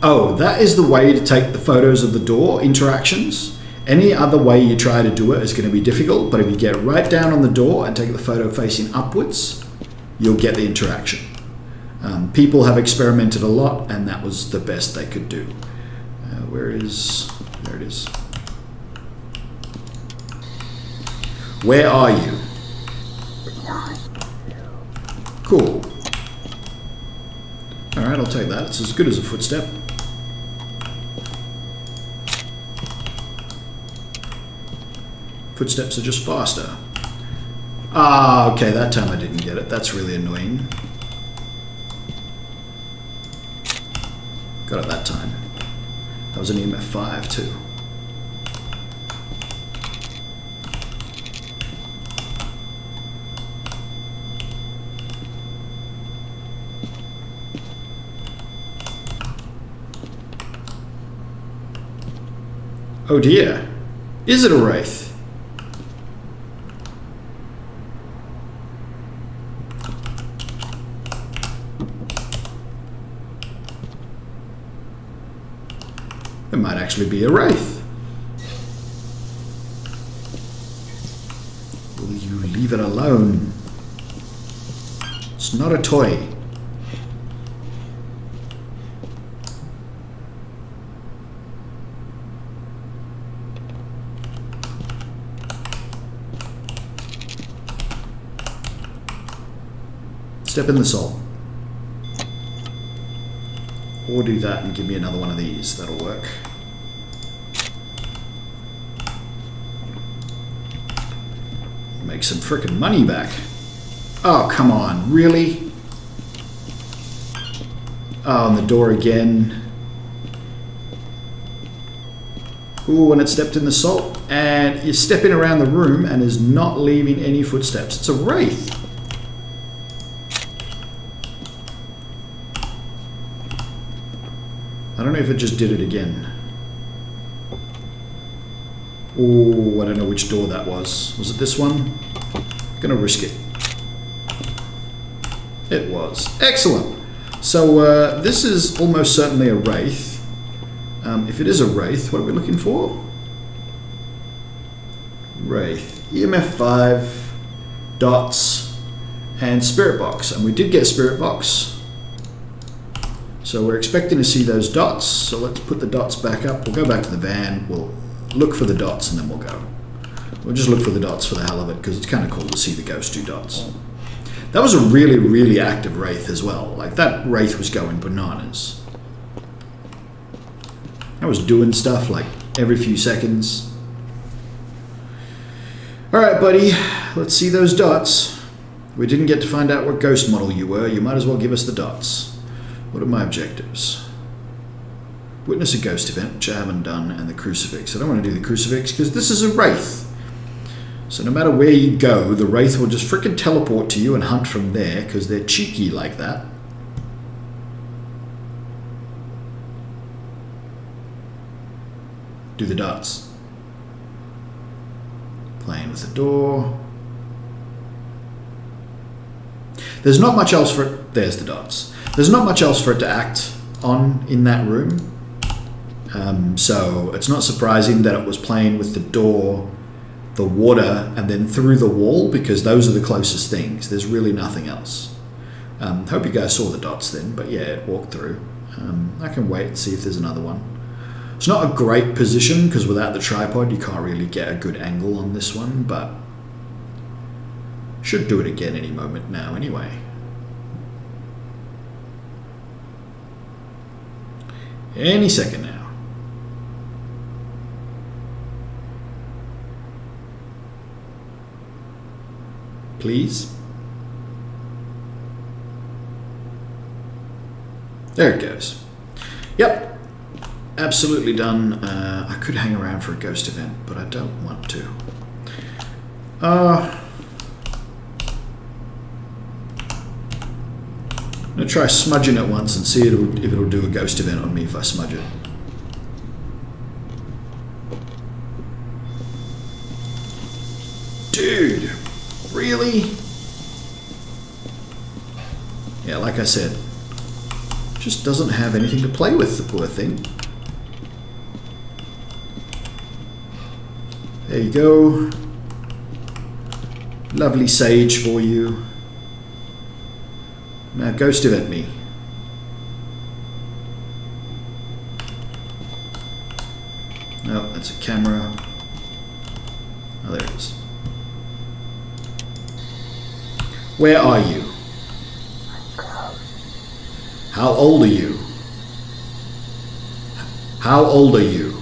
Oh, that is the way to take the photos of the door interactions. Any other way you try to do it is going to be difficult, but if you get right down on the door and take the photo facing upwards, you'll get the interaction. People have experimented a lot, and that was the best they could do. There it is. Where are you? Cool. Alright, I'll take that. It's as good as a footstep. Footsteps are just faster. Ah, okay, that time I didn't get it. That's really annoying. Got it that time. That was an EMF 5 too. Oh dear. Is it a wraith? It might actually be a wraith. Will you leave it alone? It's not a toy. Step in the salt. Or do that and give me another one of these. That'll work. Make some frickin' money back. Oh, come on. Really? Oh, and the door again. Ooh, and it stepped in the salt. And is stepping around the room and is not leaving any footsteps. It's a wraith. I don't know if it just did it again. Oh, I don't know which door that was. Was it this one? Gonna risk it. It was. Excellent. So this is almost certainly a wraith. If it is a wraith, what are we looking for? Wraith. EMF 5, dots, and spirit box. And we did get spirit box. So we're expecting to see those dots, so let's put the dots back up. We'll go back to the van, we'll look for the dots and then we'll go. We'll just look for the dots for the hell of it, because it's kind of cool to see the ghost do dots. That was a really, really active wraith as well. Like, that wraith was going bananas. I was doing stuff like every few seconds. Alright, buddy, let's see those dots. We didn't get to find out what ghost model you were. You might as well give us the dots. What are my objectives? Witness a ghost event, which I haven't done, and the crucifix. I don't want to do the crucifix because this is a wraith. So no matter where you go, the wraith will just frickin' teleport to you and hunt from there because they're cheeky like that. Do the dots. Playing with the door. There's not much else for it. There's the dots. There's not much else for it to act on in that room. So it's not surprising that it was playing with the door the water, and then through the wall, because those are the closest things. There's really nothing else. Hope you guys saw the dots then, but yeah, it walked through. I can wait and see if there's another one. It's not a great position because without the tripod you can't really get a good angle on this one, but should do it again any moment now anyway. Any second now. Please. There it goes. Yep. Absolutely done. I could hang around for a ghost event, but I don't want to. I'm going to try smudging it once and see if it'll do a ghost event on me if I smudge it. Dude, really? Yeah, like I said, just doesn't have anything to play with, the poor thing. There you go. Lovely sage for you. Now ghost event me. No, that's a camera. Oh, there it is. Where are you? How old are you? How old are you?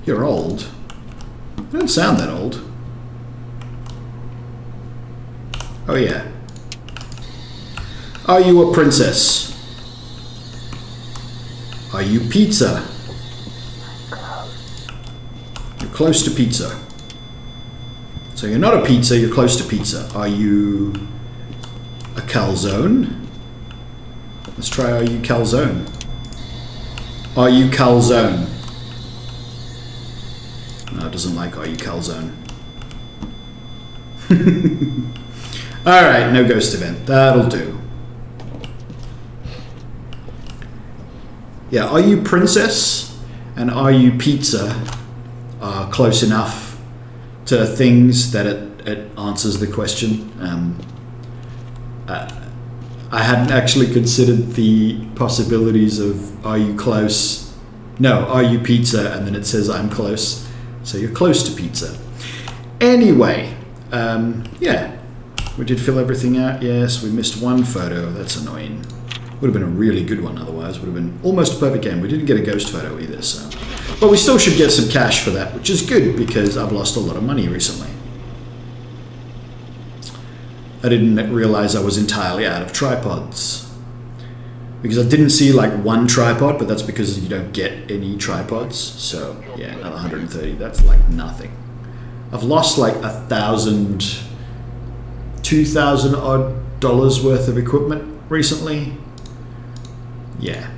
You're old. You don't sound that old. Oh yeah. Are you a princess? Are you pizza? You're close to pizza. So you're not a pizza, you're close to pizza. Are you a calzone? Let's try are you calzone? Are you calzone? No, it doesn't like are you calzone. Alright, no ghost event. That'll do. Yeah, are you princess and are you pizza are close enough to things that it answers the question. I hadn't actually considered the possibilities of are you close? No, are you pizza? And then it says I'm close. So you're close to pizza. Anyway, yeah, we did fill everything out. Yes, we missed one photo. That's annoying. Would have been a really good one otherwise. Would have been almost a perfect game. We didn't get a ghost photo either, so. But we still should get some cash for that, which is good because I've lost a lot of money recently. I didn't realize I was entirely out of tripods. Because I didn't see like one tripod, but that's because you don't get any tripods. So yeah, another 130, that's like nothing. I've lost like $1,000, $2,000 odd dollars worth of equipment recently. Yeah,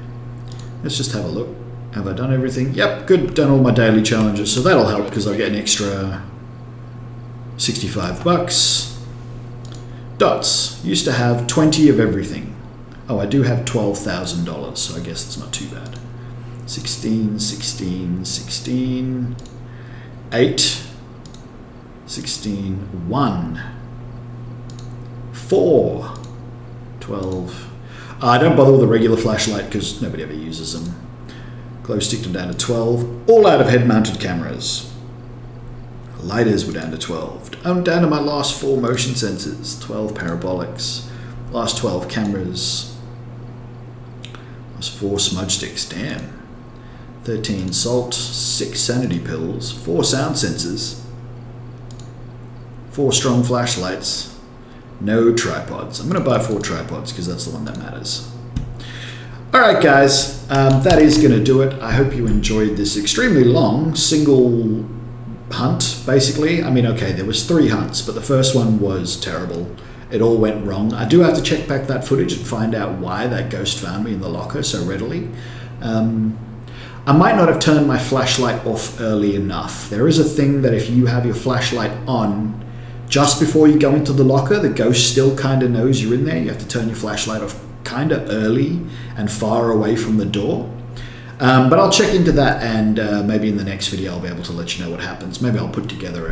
let's just have a look. Have I done everything? Yep, good, done all my daily challenges, so that'll help because I'll get an extra 65 bucks. Dots, used to have 20 of everything. Oh, I do have $12,000, so I guess it's not too bad. 16, 16, 16, 8, 16, 1, 4, 12. I don't bother with a regular flashlight because nobody ever uses them. Glow stick them down to 12. All out of head-mounted cameras. Lighters were down to 12. I'm down to my last 4 motion sensors. 12 parabolics. Last 12 cameras. Last 4 smudge sticks. Damn. 13 salt. 6 sanity pills. 4 sound sensors. 4 strong flashlights. No tripods. I'm going to buy 4 tripods because that's the one that matters. Alright guys, that is going to do it. I hope you enjoyed this extremely long single hunt, basically. I mean, okay, there was 3 hunts, but the first one was terrible. It all went wrong. I do have to check back that footage and find out why that ghost found me in the locker so readily. I might not have turned my flashlight off early enough. There is a thing that if you have your flashlight on just before you go into the locker, the ghost still kind of knows you're in there. You have to turn your flashlight off kind of early and far away from the door. But I'll check into that, and maybe in the next video I'll be able to let you know what happens. Maybe I'll put together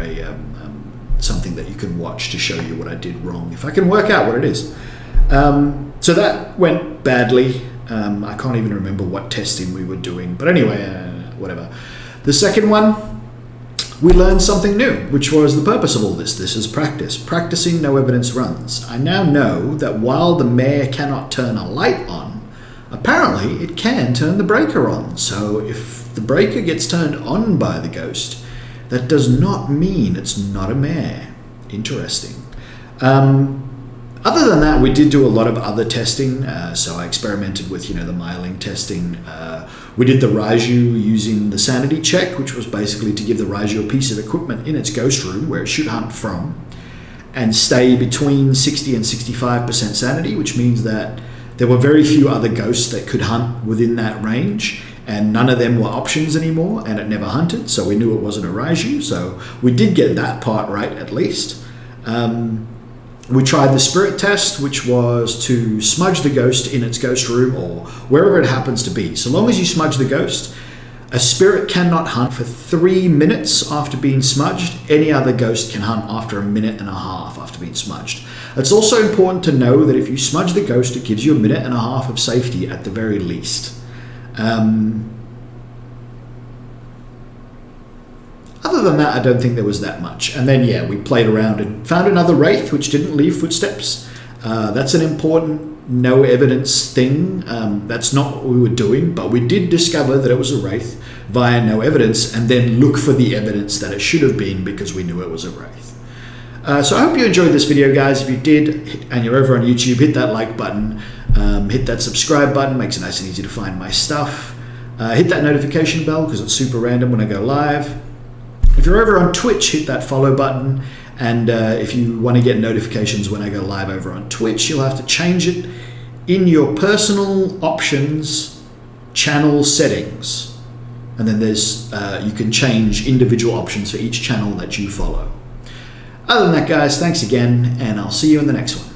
something that you can watch to show you what I did wrong, if I can work out what it is. So that went badly. I can't even remember what testing we were doing. But anyway, whatever. The second one, we learned something new, which was the purpose of all this. This is practice. Practicing no evidence runs. I now know that while the mare cannot turn a light on, apparently it can turn the breaker on. So if the breaker gets turned on by the ghost, that does not mean it's not a mare. Interesting. Other than that, we did do a lot of other testing. So I experimented with, the myling testing. We did the Raiju using the sanity check, which was basically to give the Raiju a piece of equipment in its ghost room where it should hunt from and stay between 60 and 65% sanity, which means that there were very few other ghosts that could hunt within that range, and none of them were options anymore, and it never hunted, so we knew it wasn't a Raiju. So we did get that part right, at least. We tried the spirit test, which was to smudge the ghost in its ghost room or wherever it happens to be. So long as you smudge the ghost, a spirit cannot hunt for 3 minutes after being smudged. Any other ghost can hunt after 1.5 minutes after being smudged. It's also important to know that if you smudge the ghost, it gives you 1.5 minutes of safety at the very least. Other than that, I don't think there was that much. And then, we played around and found another wraith which didn't leave footsteps. That's an important no evidence thing. That's not what we were doing, but we did discover that it was a wraith via no evidence, and then look for the evidence that it should have been because we knew it was a wraith. So I hope you enjoyed this video, guys. If you did, and you're over on YouTube, hit that like button, hit that subscribe button, makes it nice and easy to find my stuff. Hit that notification bell because it's super random when I go live. If you're over on Twitch, hit that follow button, and if you want to get notifications when I go live over on Twitch, you'll have to change it in your personal options channel settings, and then there's you can change individual options for each channel that you follow. Other than that, guys, thanks again, and I'll see you in the next one.